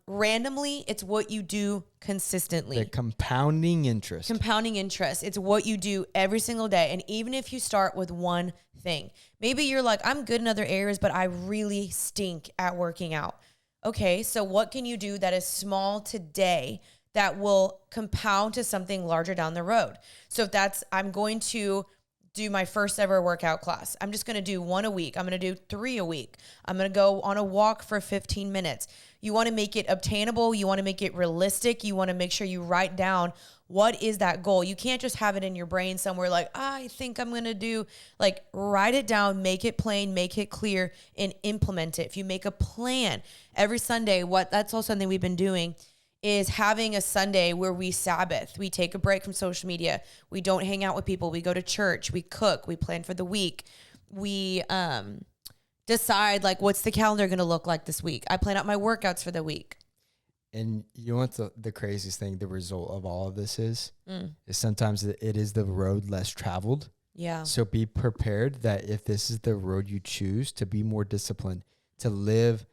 randomly. It's what you do consistently. The compounding interest. Compounding interest. It's what you do every single day. And even if you start with one thing, maybe you're like, I'm good in other areas, but I really stink at working out. Okay, so what can you do that is small today that will compound to something larger down the road? So if that's, I'm going to do my first ever workout class. I'm just going to do 1 a week. I'm going to do 3 a week. I'm going to go on a walk for 15 minutes. You want to make it obtainable. You want to make it realistic. You want to make sure you write down what is that goal. You can't just have it in your brain somewhere like, I think I'm going to do, like, write it down, make it plain, make it clear, and implement it. If you make a plan every Sunday, that's also something we've been doing is having a Sunday where we Sabbath. We take a break from social media. We don't hang out with people. We go to church. We cook. We plan for the week. We decide, like, what's the calendar going to look like this week? I plan out my workouts for the week. And you know what the craziest thing, the result of all of this is sometimes it is the road less traveled. Yeah. So be prepared that if this is the road you choose, to be more disciplined, to live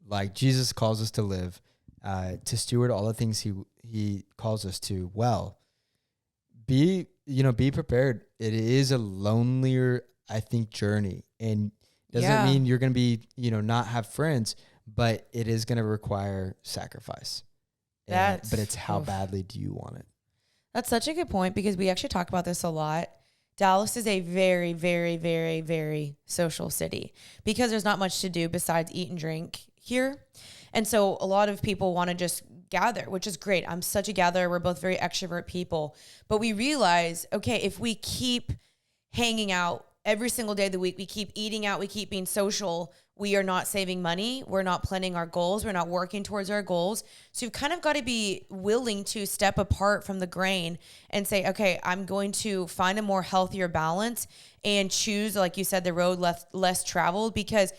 like Jesus calls us to live, to steward all the things he calls us to well. Be prepared. It is a lonelier, I think, journey, and doesn't mean you're going to be, not have friends, but it is going to require sacrifice. But it's how badly do you want it? That's such a good point because we actually talk about this a lot. Dallas is a very, very, very, very social city because there's not much to do besides eat and drink here. And so a lot of people want to just gather, which is great. I'm such a gatherer. We're both very extrovert people. But we realize, okay, if we keep hanging out every single day of the week, we keep eating out, we keep being social, we are not saving money. We're not planning our goals. We're not working towards our goals. So you've kind of got to be willing to step apart from the grain and say, okay, I'm going to find a more healthier balance and choose, like you said, the road less traveled. Because,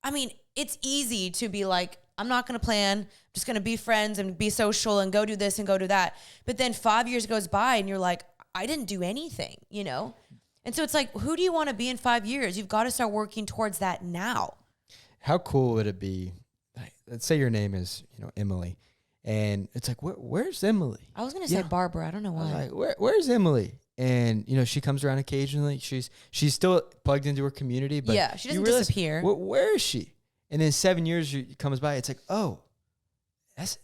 I mean, it's easy to be like, I'm not going to plan. I'm just going to be friends and be social and go do this and go do that. But then 5 years goes by and you're like, I didn't do anything, And so it's like, who do you want to be in 5 years? You've got to start working towards that now. How cool would it be? Let's say your name is, Emily, And it's like, where's Emily? I was going to say Barbara. I don't know I was why. like, where's Emily? And, you know, she comes around occasionally. She's still plugged into her community, but Yeah, she doesn't you realize, disappear. Where is she? And then 7 years comes by. It's like, oh, that's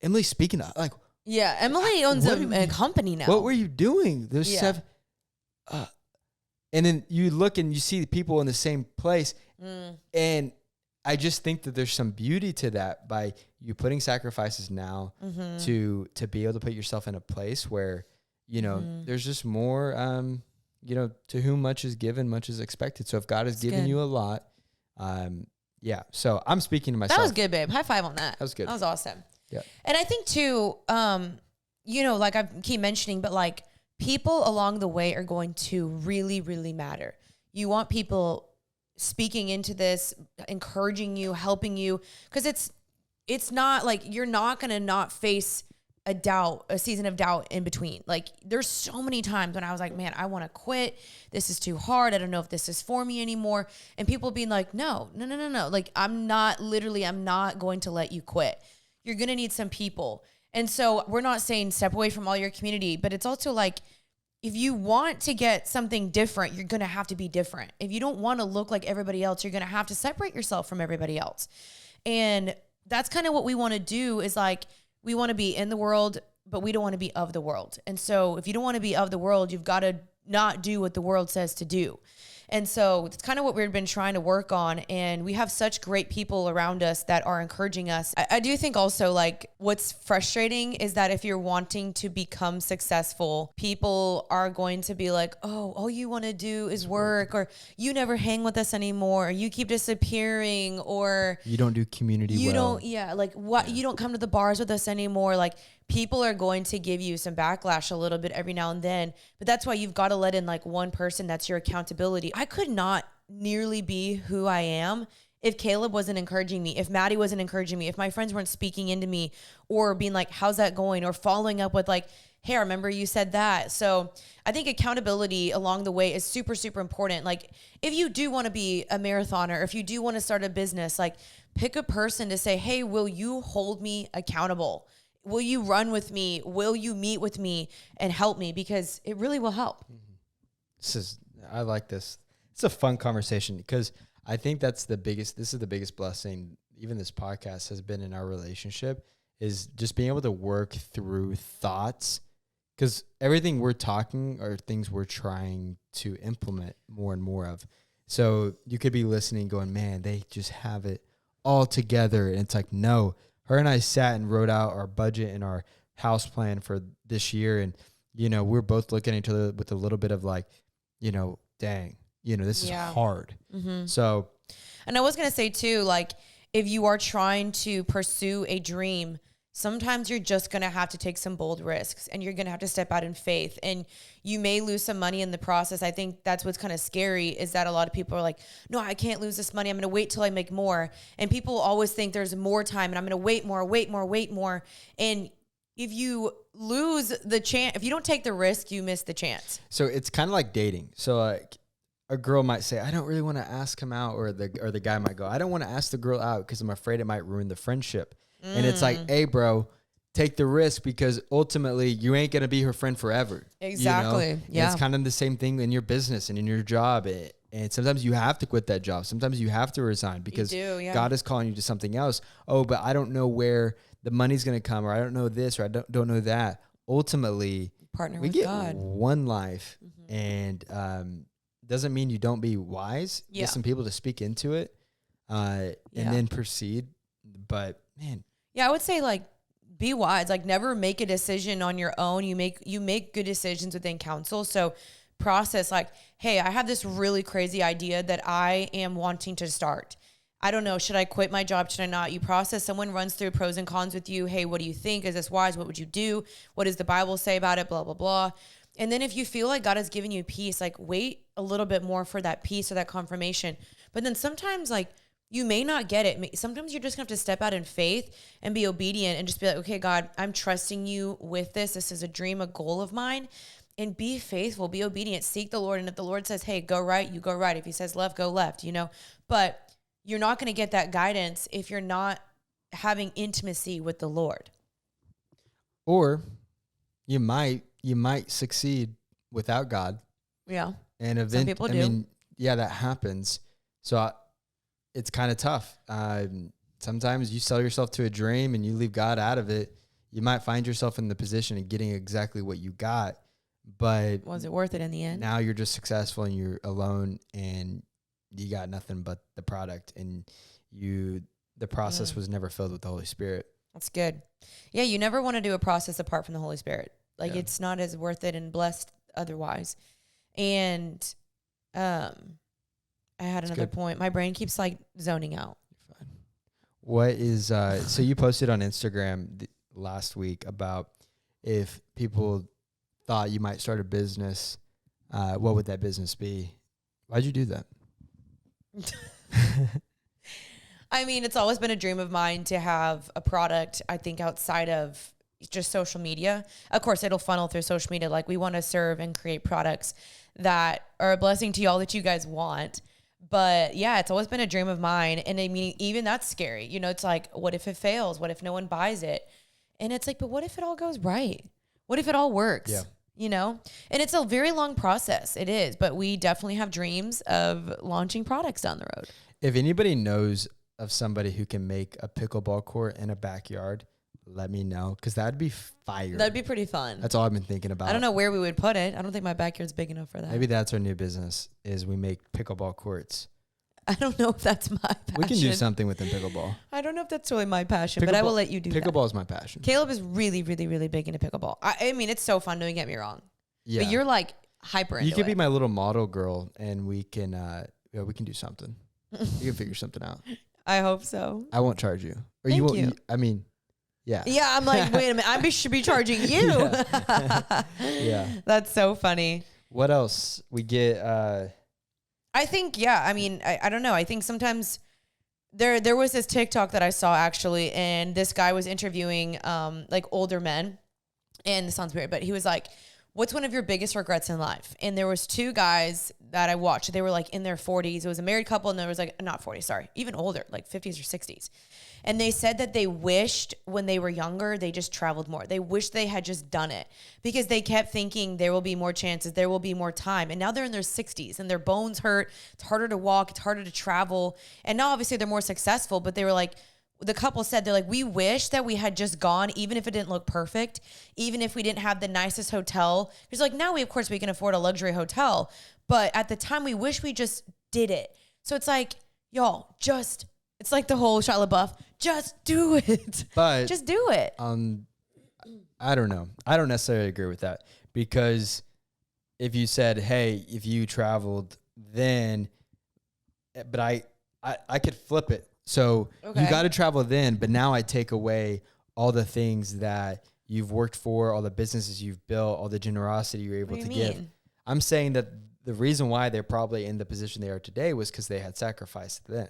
Emily speaking. Like, yeah, Emily owns a company now. what were you doing? There's Yeah. 7. And then you look and you see the people in the same place. And I just think that there's some beauty to that by you putting sacrifices now to be able to put yourself in a place where, you know, there's just more, you know, to whom much is given, much is expected. So if God has given you a lot, yeah. So I'm speaking to myself. That was good, babe. High five on that. That was good. That was awesome. Yeah. And I think too, you know, like I keep mentioning, but like people along the way are going to really, really matter. You want people speaking into this, encouraging you, helping you, because it's not like you're not going to not face a season of doubt in between. Like there's so many times when I was like, man, I want to quit. This is too hard. I don't know if this is for me anymore. And people being like, no. Like I'm not going to let you quit. You're going to need some people. And so we're not saying step away from all your community, but it's also like, if you want to get something different, you're going to have to be different. If you don't want to look like everybody else, you're going to have to separate yourself from everybody else. And that's kind of what we want to do is like, we want to be in the world, but we don't want to be of the world. And so if you don't want to be of the world, you've got to not do what the world says to do. And so it's kind of what we've been trying to work on. And we have such great people around us that are encouraging us. I do think also like what's frustrating is that if you're wanting to become successful, people are going to be like, oh, all you want to do is work, or you never hang with us anymore, or you keep disappearing, or you don't do community you well. You don't come to the bars with us anymore. Like people are going to give you some backlash a little bit every now and then, but that's why you've got to let in like one person that's your accountability. I could not nearly be who I am if Kaleb wasn't encouraging me, if Maddie wasn't encouraging me, if my friends weren't speaking into me or being like, how's that going? Or following up with like, hey, I remember you said that. So I think accountability along the way is super, super important. Like if you do want to be a marathoner, if you do want to start a business, like pick a person to say, hey, will you hold me accountable? Will you run with me? Will you meet with me and help me? Because it really will help. I like this. It's a fun conversation because I think this is the biggest blessing, even this podcast has been in our relationship, is just being able to work through thoughts. Because everything we're talking are things we're trying to implement more and more of. So you could be listening going, man, they just have it all together. And it's like, no. Her and I sat and wrote out our budget and our house plan for this year. And, you know, we're both looking at each other with a little bit of like, you know, dang, you know, this is hard. Mm-hmm. So. And I was going to say too, like, if you are trying to pursue a dream, sometimes you're just going to have to take some bold risks and you're going to have to step out in faith and you may lose some money in the process. I think that's what's kind of scary is that a lot of people are like, no, I can't lose this money. I'm going to wait till I make more. And people always think there's more time and I'm going to wait more. And if you lose the chance, if you don't take the risk, you miss the chance. So it's kind of like dating. So like a girl might say, I don't really want to ask him out, or the guy might go, I don't want to ask the girl out because I'm afraid it might ruin the friendship. And it's like, hey, bro, take the risk because ultimately you ain't going to be her friend forever. Exactly. You know? Yeah. And it's kind of the same thing in your business and in your job. And sometimes you have to quit that job. Sometimes you have to resign because God is calling you to something else. Oh, but I don't know where the money's going to come, or I don't know this, or I don't know that. Ultimately, we get one life, and doesn't mean you don't be wise. Get some people to speak into it and then proceed. But man. Yeah, I would say like be wise. Like never make a decision on your own. You make good decisions within counsel. So process like, hey, I have this really crazy idea that I am wanting to start. I don't know. Should I quit my job? Should I not? You process. Someone runs through pros and cons with you. Hey, what do you think? Is this wise? What would you do? What does the Bible say about it? Blah, blah, blah. And then if you feel like God has given you peace, like wait a little bit more for that peace or that confirmation. But then sometimes like you may not get it. Sometimes you're just gonna have to step out in faith and be obedient and just be like, okay, God, I'm trusting you with this. This is a dream, a goal of mine. And be faithful, be obedient, seek the Lord. And if the Lord says, hey, go right, you go right. If he says left, go left, you know. But you're not going to get that guidance if you're not having intimacy with the Lord. Or you might succeed without God. Yeah. And Some people do. I mean, yeah, that happens. So it's kind of tough. Sometimes you sell yourself to a dream and you leave God out of it. You might find yourself in the position of getting exactly what you got, but was it worth it in the end? Now you're just successful and you're alone and you got nothing but the product, and the process was never filled with the Holy Spirit. That's good. Yeah, you never want to do a process apart from the Holy Spirit. Like it's not as worth it and blessed otherwise. And I had another point. My brain keeps like zoning out. Fine. What is so you posted on Instagram last week about if people thought you might start a business, what would that business be? Why'd you do that? I mean, it's always been a dream of mine to have a product, I think, outside of just social media. Of course, it'll funnel through social media. Like, we want to serve and create products that are a blessing to y'all that you guys want. But yeah, it's always been a dream of mine. And I mean, even that's scary. You know, it's like, what if it fails? What if no one buys it? And it's like, but what if it all goes right? What if it all works? Yeah. You know, and it's a very long process. It is, but we definitely have dreams of launching products down the road. If anybody knows of somebody who can make a pickleball court in a backyard, let me know, because that'd be fire. That'd be pretty fun. That's all I've been thinking about. I don't know where we would put it. I don't think my backyard's big enough for that. Maybe that's our new business, is we make pickleball courts. I don't know if that's my passion. We can do something within pickleball. I don't know if that's really my passion, but I will let you do that. Pickleball is my passion. Caleb is really, really, really big into pickleball. I mean, it's so fun, don't get me wrong. Yeah. But you're like hyper into You could be it. my little model girl, and we can do something. We can figure something out. I hope so. I won't charge you. Or Thank you won't. you. I mean, yeah. Yeah, I'm like, wait a minute. Should be charging you. Yeah. That's so funny. What else? We get... I think, yeah, I mean, I don't know. I think sometimes there was this TikTok that I saw actually, and this guy was interviewing like older men, and this sounds weird, but he was like, what's one of your biggest regrets in life? And there was two guys that I watched. They were like in their 40s. It was a married couple, and there was like, not 40s, sorry, even older, like 50s or 60s. And they said that they wished when they were younger, they just traveled more. They wished they had just done it because they kept thinking there will be more chances, there will be more time. And now they're in their 60s and their bones hurt. It's harder to walk. It's harder to travel. And now obviously they're more successful, but they were like, the couple said, they're like, we wish that we had just gone, even if it didn't look perfect, even if we didn't have the nicest hotel. Because like now of course we can afford a luxury hotel, but at the time we wish we just did it. So it's like, y'all, it's like the whole Shia LaBeouf, just do it. But just do it. I don't know. I don't necessarily agree with that, because if you said, hey, if you traveled then, but I could flip it. So you got to travel then, but now I take away all the things that you've worked for, all the businesses you've built, all the generosity you're able to give. I'm saying that the reason why they're probably in the position they are today was because they had sacrificed then.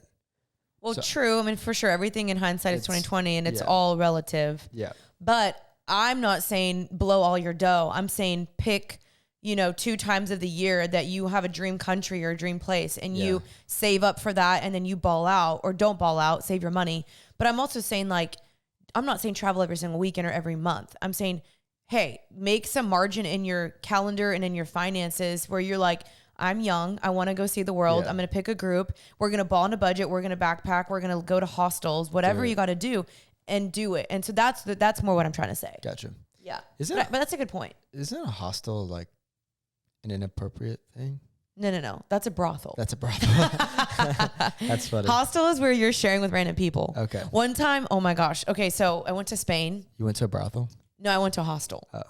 Well, true. I mean, for sure, everything in hindsight is 2020, and it's all relative. Yeah. But I'm not saying blow all your dough. I'm saying pick, 2 times of the year that you have a dream country or a dream place, and you save up for that, and then you ball out, or don't ball out, save your money. But I'm also saying, like, I'm not saying travel every single weekend or every month. I'm saying, hey, make some margin in your calendar and in your finances where you're like, I'm young. I want to go see the world. I'm going to pick a group. We're going to ball on a budget. We're going to backpack. We're going to go to hostels, whatever you got to do, and do it. And so that's more what I'm trying to say. Gotcha. Yeah. But that's a good point. Isn't a hostel like an inappropriate thing? No. That's a brothel. That's a brothel. That's funny. Hostel is where you're sharing with random people. Okay. One time, oh my gosh. Okay, so I went to Spain. You went to a brothel? No, I went to a hostel. Oh.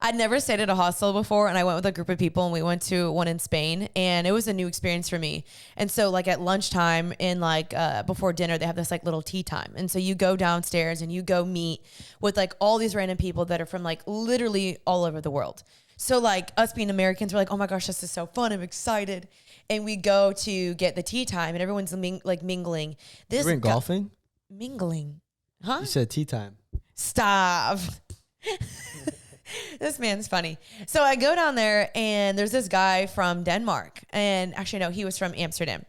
I'd never stayed at a hostel before, and I went with a group of people, and we went to one in Spain, and it was a new experience for me. And so like at lunchtime and like before dinner, they have this like little tea time. And so you go downstairs and you go meet with like all these random people that are from like literally all over the world. So like us being Americans, we're like, oh my gosh, this is so fun. I'm excited. And we go to get the tea time, and everyone's mingling. You went golfing? Mingling. Huh? You said tea time. Stop. This man's funny. So I go down there, and there's this guy from Denmark. And actually, no, he was from Amsterdam.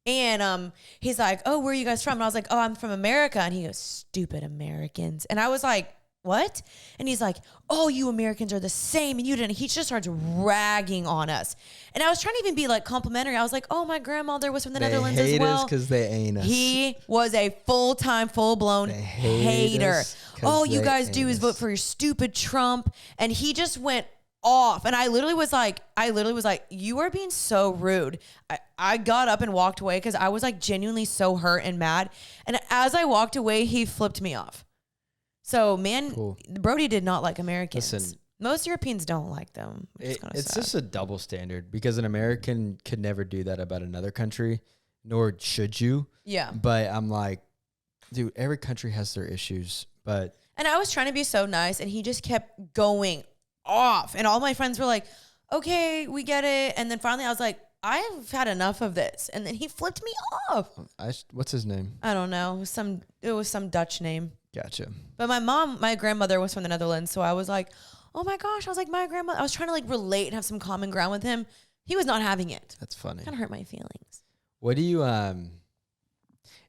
And he's like, oh, where are you guys from? And I was like, oh, I'm from America. And he goes, stupid Americans. And I was like, what? And he's like, oh, you Americans are the same. And you didn't. He just starts ragging on us. And I was trying to even be like complimentary. I was like, oh, my grandmother was from the Netherlands as well. They hate us because they ain't us. He was a full-time, full-blown hater. All you guys do is vote for your stupid Trump. And he just went off. And I literally was like, you are being so rude. I got up and walked away because I was like genuinely so hurt and mad. And as I walked away, he flipped me off. So, man, cool. Brody did not like Americans. Listen, most Europeans don't like them. It's just a double standard because an American could never do that about another country, nor should you. Yeah. But I'm like, dude, every country has their issues. And I was trying to be so nice, and he just kept going off. And all my friends were like, okay, we get it. And then finally I was like, I've had enough of this. And then he flipped me off. What's his name? I don't know. It was some Dutch name. Gotcha. But my grandmother was from the Netherlands. So I was like, oh my gosh. I was like, my grandmother. I was trying to like relate and have some common ground with him. He was not having it. That's funny. Kind of hurt my feelings. What do you,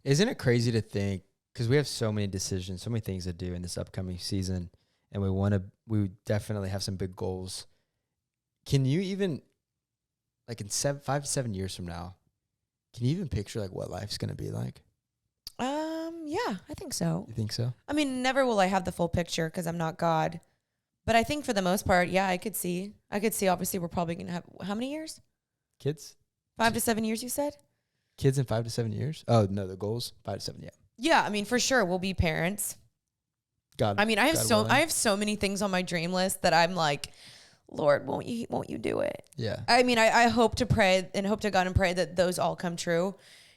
isn't it crazy to think, because we have so many decisions, so many things to do in this upcoming season, and we definitely have some big goals. Can you even, like in 5 to 7 years from now, can you even picture like what life's going to be like? Yeah, I think so. You think so? I mean, never will I have the full picture because I'm not God. But I think for the most part, yeah, I could see obviously we're probably going to have, how many years? Kids? 5 to 7 years, you said? Kids in 5 to 7 years? Oh, no, the goals, 5 to 7, yeah. Yeah, I mean, for sure, we'll be parents. I mean, I have so many things on my dream list that I'm like, Lord, won't you do it? Yeah. I mean, I hope to pray and hope to God and pray that those all come true.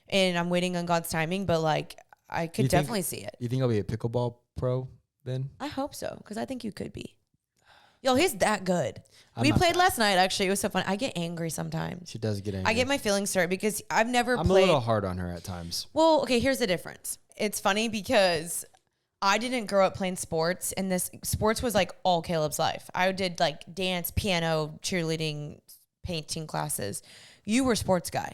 And I'm waiting on God's timing, but like, I could definitely see it. You think I'll be a pickleball pro then? I hope so, because I think you could be. Yo, he's that good. We played last night, actually. It was so fun. I get angry sometimes. She does get angry. I get my feelings hurt because I've never played. I'm a little hard on her at times. Well, okay, here's the difference. It's funny because I didn't grow up playing sports, and sports was like all Caleb's life. I did like dance, piano, cheerleading, painting classes. You were a sports guy.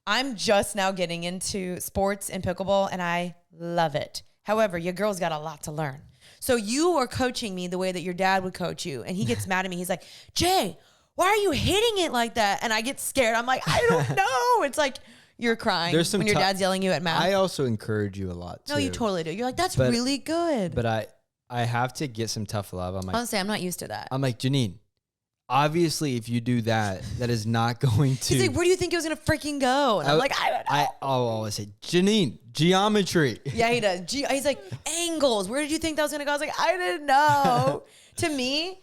I'm just now getting into sports and pickleball, and I love it. However, your girl's got a lot to learn. So you are coaching me the way that your dad would coach you, and he gets mad at me. He's like, Jay, why are you hitting it like that? And I get scared. I'm like, I don't know. It's like you're crying when your dad's yelling you at math. I also encourage you a lot, too. No, you totally do. You're like, that's really good. But I have to get some tough love. I'm like, honestly, I'm not used to that. I'm like, Janine, obviously, if you do that, that is not going to. He's like, where do you think it was going to freaking go? And I'm like, I don't know. I'll always say, Janine, geometry. Yeah, he does. He's like, angles. Where did you think that was going to go? I was like, I didn't know. To me,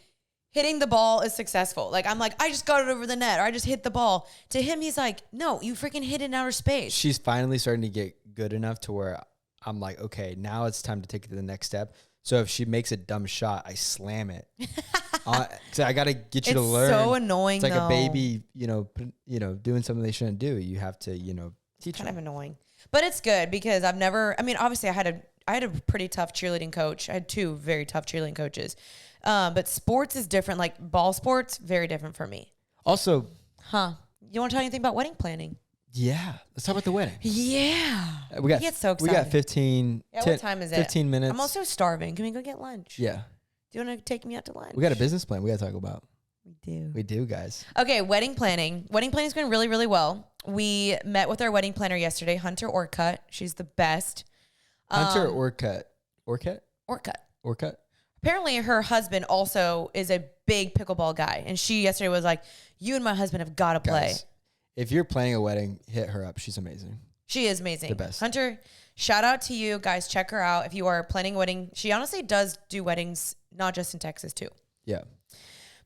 hitting the ball is successful. Like, I'm like, I just got it over the net, or I just hit the ball. To him, he's like, no, you freaking hit it in outer space. She's finally starting to get good enough to where I'm like, okay, now it's time to take it to the next step. So if she makes a dumb shot, I slam it. So I got to get you to learn. It's so annoying. It's like a baby, doing something they shouldn't do. You have to, teach kind them. of annoying, but it's good because obviously I had a pretty tough cheerleading coach. I had 2 very tough cheerleading coaches. But sports is different. Like ball sports, very different for me. Also, you want to tell anything about wedding planning? Yeah. Let's talk about the wedding. Yeah. I get so excited. We got 15. Yeah, what time is it? 15 minutes. I'm also starving. Can we go get lunch? Yeah. Do you want to take me out to lunch? We got a business plan we got to talk about. We do, guys. Okay, wedding planning. Wedding planning is going really, really well. We met with our wedding planner yesterday, Hunter Orcutt. She's the best. Hunter Orcutt. Orcutt? Orcutt. Apparently, her husband also is a big pickleball guy. And she yesterday was like, you and my husband have got to play. Guys, if you're planning a wedding, hit her up. She's amazing. She is amazing. The best. Hunter, shout out to you. Guys, check her out. If you are planning a wedding, she honestly does do weddings, not just in Texas, too. Yeah.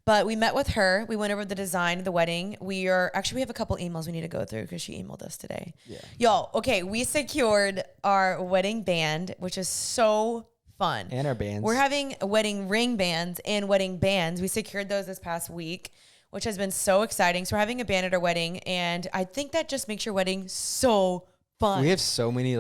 But we met with her. We went over the design of the wedding. We have a couple emails we need to go through because she emailed us today. Yeah. Y'all, okay, we secured our wedding band, which is so fun. And our bands. We're having wedding ring bands and wedding bands. We secured those this past week, which has been so exciting. So we're having a band at our wedding, and I think that just makes your wedding so fun. We have so many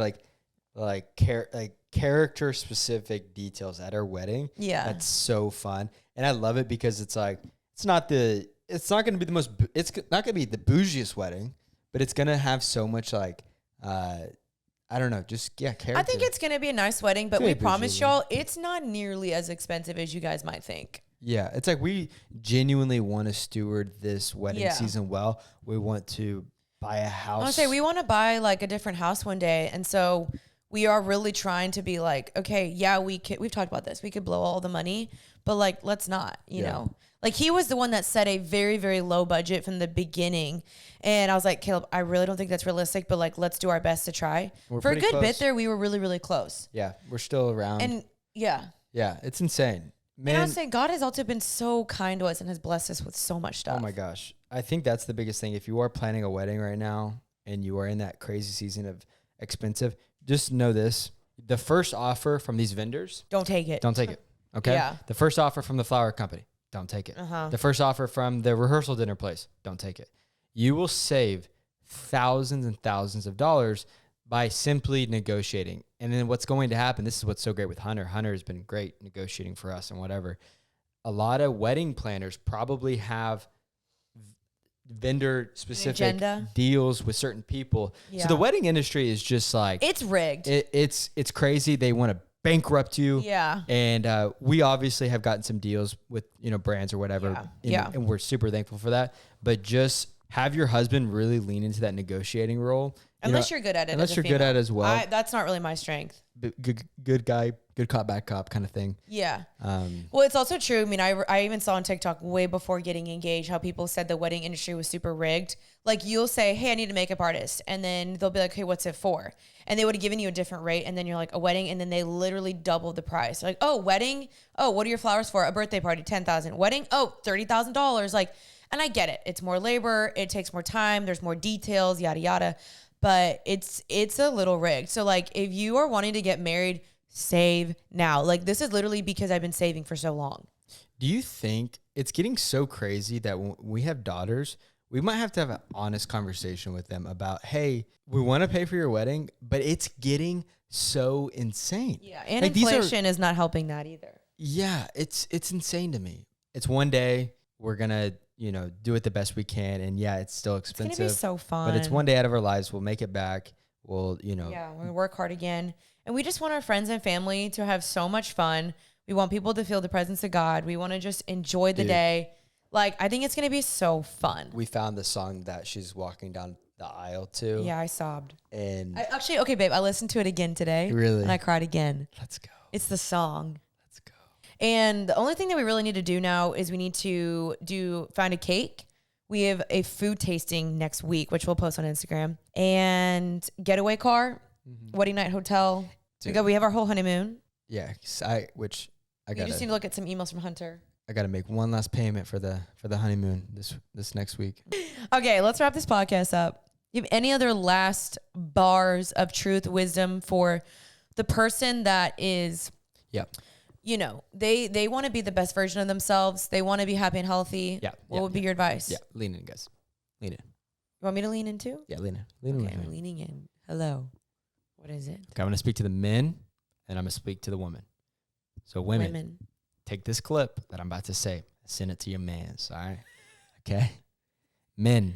character specific details at our wedding. Yeah. That's so fun. And I love it because it's like, it's not going to be the bougiest wedding, but it's gonna have so much like, I don't know, just character. I think it's going to be a nice wedding, but we Very promise visual. y'all it's not nearly as expensive as you guys might think. Yeah, it's like we genuinely want to steward this wedding Yeah. season well. We want to buy a house. I want to say we want to buy like a different house one day, and so we are really trying to be like, okay, yeah, we've talked about this. We could blow all the money, but like, let's not, you know. Like he was the one that set a very, very low budget from the beginning. And I was like, Caleb, I really don't think that's realistic, but like, let's do our best to try. We're For a pretty good close. bit there, we were really, really close. Yeah, we're still around. And yeah. Yeah, it's insane. Man, And I was saying, God has also been so kind to us and has blessed us with so much stuff. oh my gosh. I think that's the biggest thing. If you are planning a wedding right now and you are in that crazy season of expensive, just know this. The first offer from these vendors, Don't take it. don't take it. Okay? Yeah. The first offer from the flower company, don't take it. Uh-huh. The first offer from the rehearsal dinner place, don't take it. You will save thousands and thousands of dollars by simply negotiating. And then what's going to happen, this is what's so great with Hunter. Hunter has been great negotiating for us and whatever. A lot of wedding planners probably have vendor specific agenda? deals with certain people. Yeah. So the wedding industry is just like, It's rigged. it's crazy. They want to bankrupt you. Yeah. And we obviously have gotten some deals with, brands or whatever. Yeah. And we're super thankful for that. But just have your husband really lean into that negotiating role. Unless you're good at it. Unless as a you're good at it female. as well. That's not really my strength. Good guy, good cop, bad cop kind of thing. Yeah. Well, it's also true. I mean, I even saw on TikTok way before getting engaged how people said the wedding industry was super rigged. Like you'll say, hey, I need a makeup artist. And then they'll be like, hey, what's it for? And they would have given you a different rate. And then you're like, a wedding. And then they literally doubled the price. Like, oh, wedding. Oh, what are your flowers for? A birthday party, $10,000. Wedding. Oh, $30,000. Like, and I get it. It's more labor. It takes more time. There's more details, yada, yada. But it's a little rigged. So like if you are wanting to get married, save now. Like this is literally because I've been saving for so long. Do you think it's getting so crazy that when we have daughters, we might have to have an honest conversation with them about, hey, we want to pay for your wedding, but it's getting so insane. Yeah. And Like, these are- inflation is not helping that either. Yeah, it's insane to me. It's one day we're gonna, do it the best we can, and yeah, it's still It's gonna expensive. be so fun. But it's one day out of our lives. We'll make it back. We'll, Yeah, we work hard again. And we just want our friends and family to have so much fun. We want people to feel the presence of God. We want to just enjoy the Dude. day. Like, I think it's going to be so fun. we found the song that she's walking down the aisle to. Yeah, I sobbed. And Okay, babe, I listened to it again today. Really? And I cried again. let's go. It's the song. Let's go. And the only thing that we really need to do now is we need to find a cake. We have a food tasting next week, which we'll post on Instagram. And getaway car, wedding night hotel. Dude. We have our whole honeymoon. Yeah, We just need to look at some emails from Hunter. I gotta make one last payment for the honeymoon this next week. Okay, let's wrap this podcast up. You have any other last bars of truth, wisdom for the person that is, Yep. they want to be the best version of themselves. They want to be happy and healthy. Yeah. What would be your advice? Yeah. Lean in, guys. Lean in. You want me to lean in too? Yeah, lean in. Lean in. Okay, I'm leaning in. Hello. What is it? Okay, I'm gonna speak to the men and I'm gonna speak to the women. So women. Take this clip that I'm about to say, send it to your mans, all right? Okay? Men,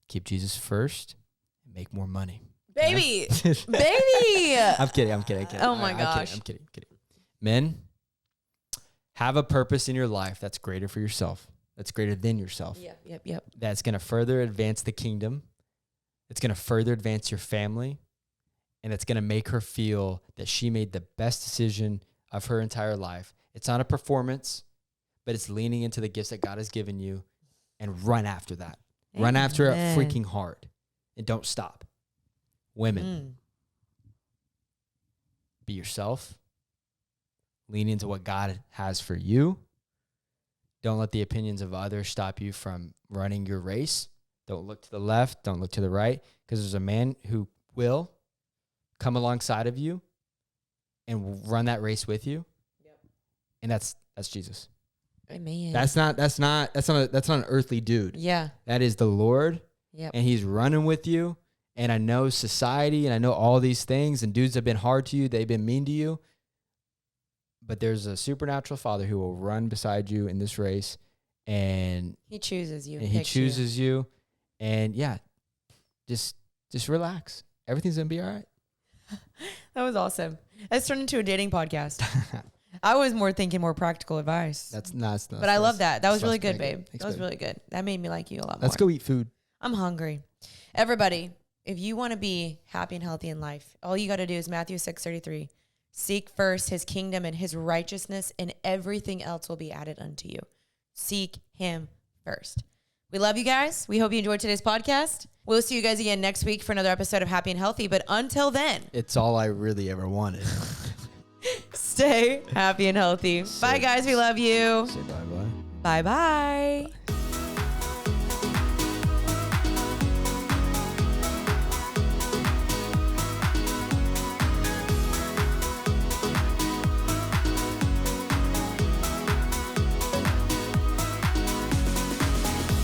keep Jesus first and make more money. Baby. Okay? Baby. I'm kidding. Oh my I'm gosh. kidding. Men, have a purpose in your life that's greater for yourself, that's greater than yourself, Yep. that's going to further advance the kingdom, it's going to further advance your family, and it's going to make her feel that she made the best decision of her entire life. It's not a performance, but it's leaning into the gifts that God has given you and run after that. Run after it Amen. freaking hard and don't stop. Women, be yourself. Lean into what God has for you. Don't let the opinions of others stop you from running your race. Don't look to the left. Don't look to the right, because there's a man who will come alongside of you and run that race with you. Yep. And that's Jesus. Amen. That's not an earthly dude. Yeah. That is the Lord. Yep. And he's running with you. And I know society and I know all these things, and dudes have been hard to you. They've been mean to you. But there's a supernatural Father who will run beside you in this race, and He chooses you. he chooses you. And yeah, just relax. Everything's gonna be all right. That was awesome. Let's turn into a dating podcast. I was thinking more practical advice. That's nice. But I love that. That was really good, babe. That was really good. That made me like you a lot more. Let's go eat food. I'm hungry. Everybody, if you want to be happy and healthy in life, all you got to do is Matthew 6:33. Seek first his kingdom and his righteousness, and everything else will be added unto you. Seek him first. We love you guys. We hope you enjoyed today's podcast. We'll see you guys again next week for another episode of Happy and Healthy. But until then, it's all I really ever wanted. Stay happy and healthy. Bye, guys. We love you. Say bye-bye. Bye-bye.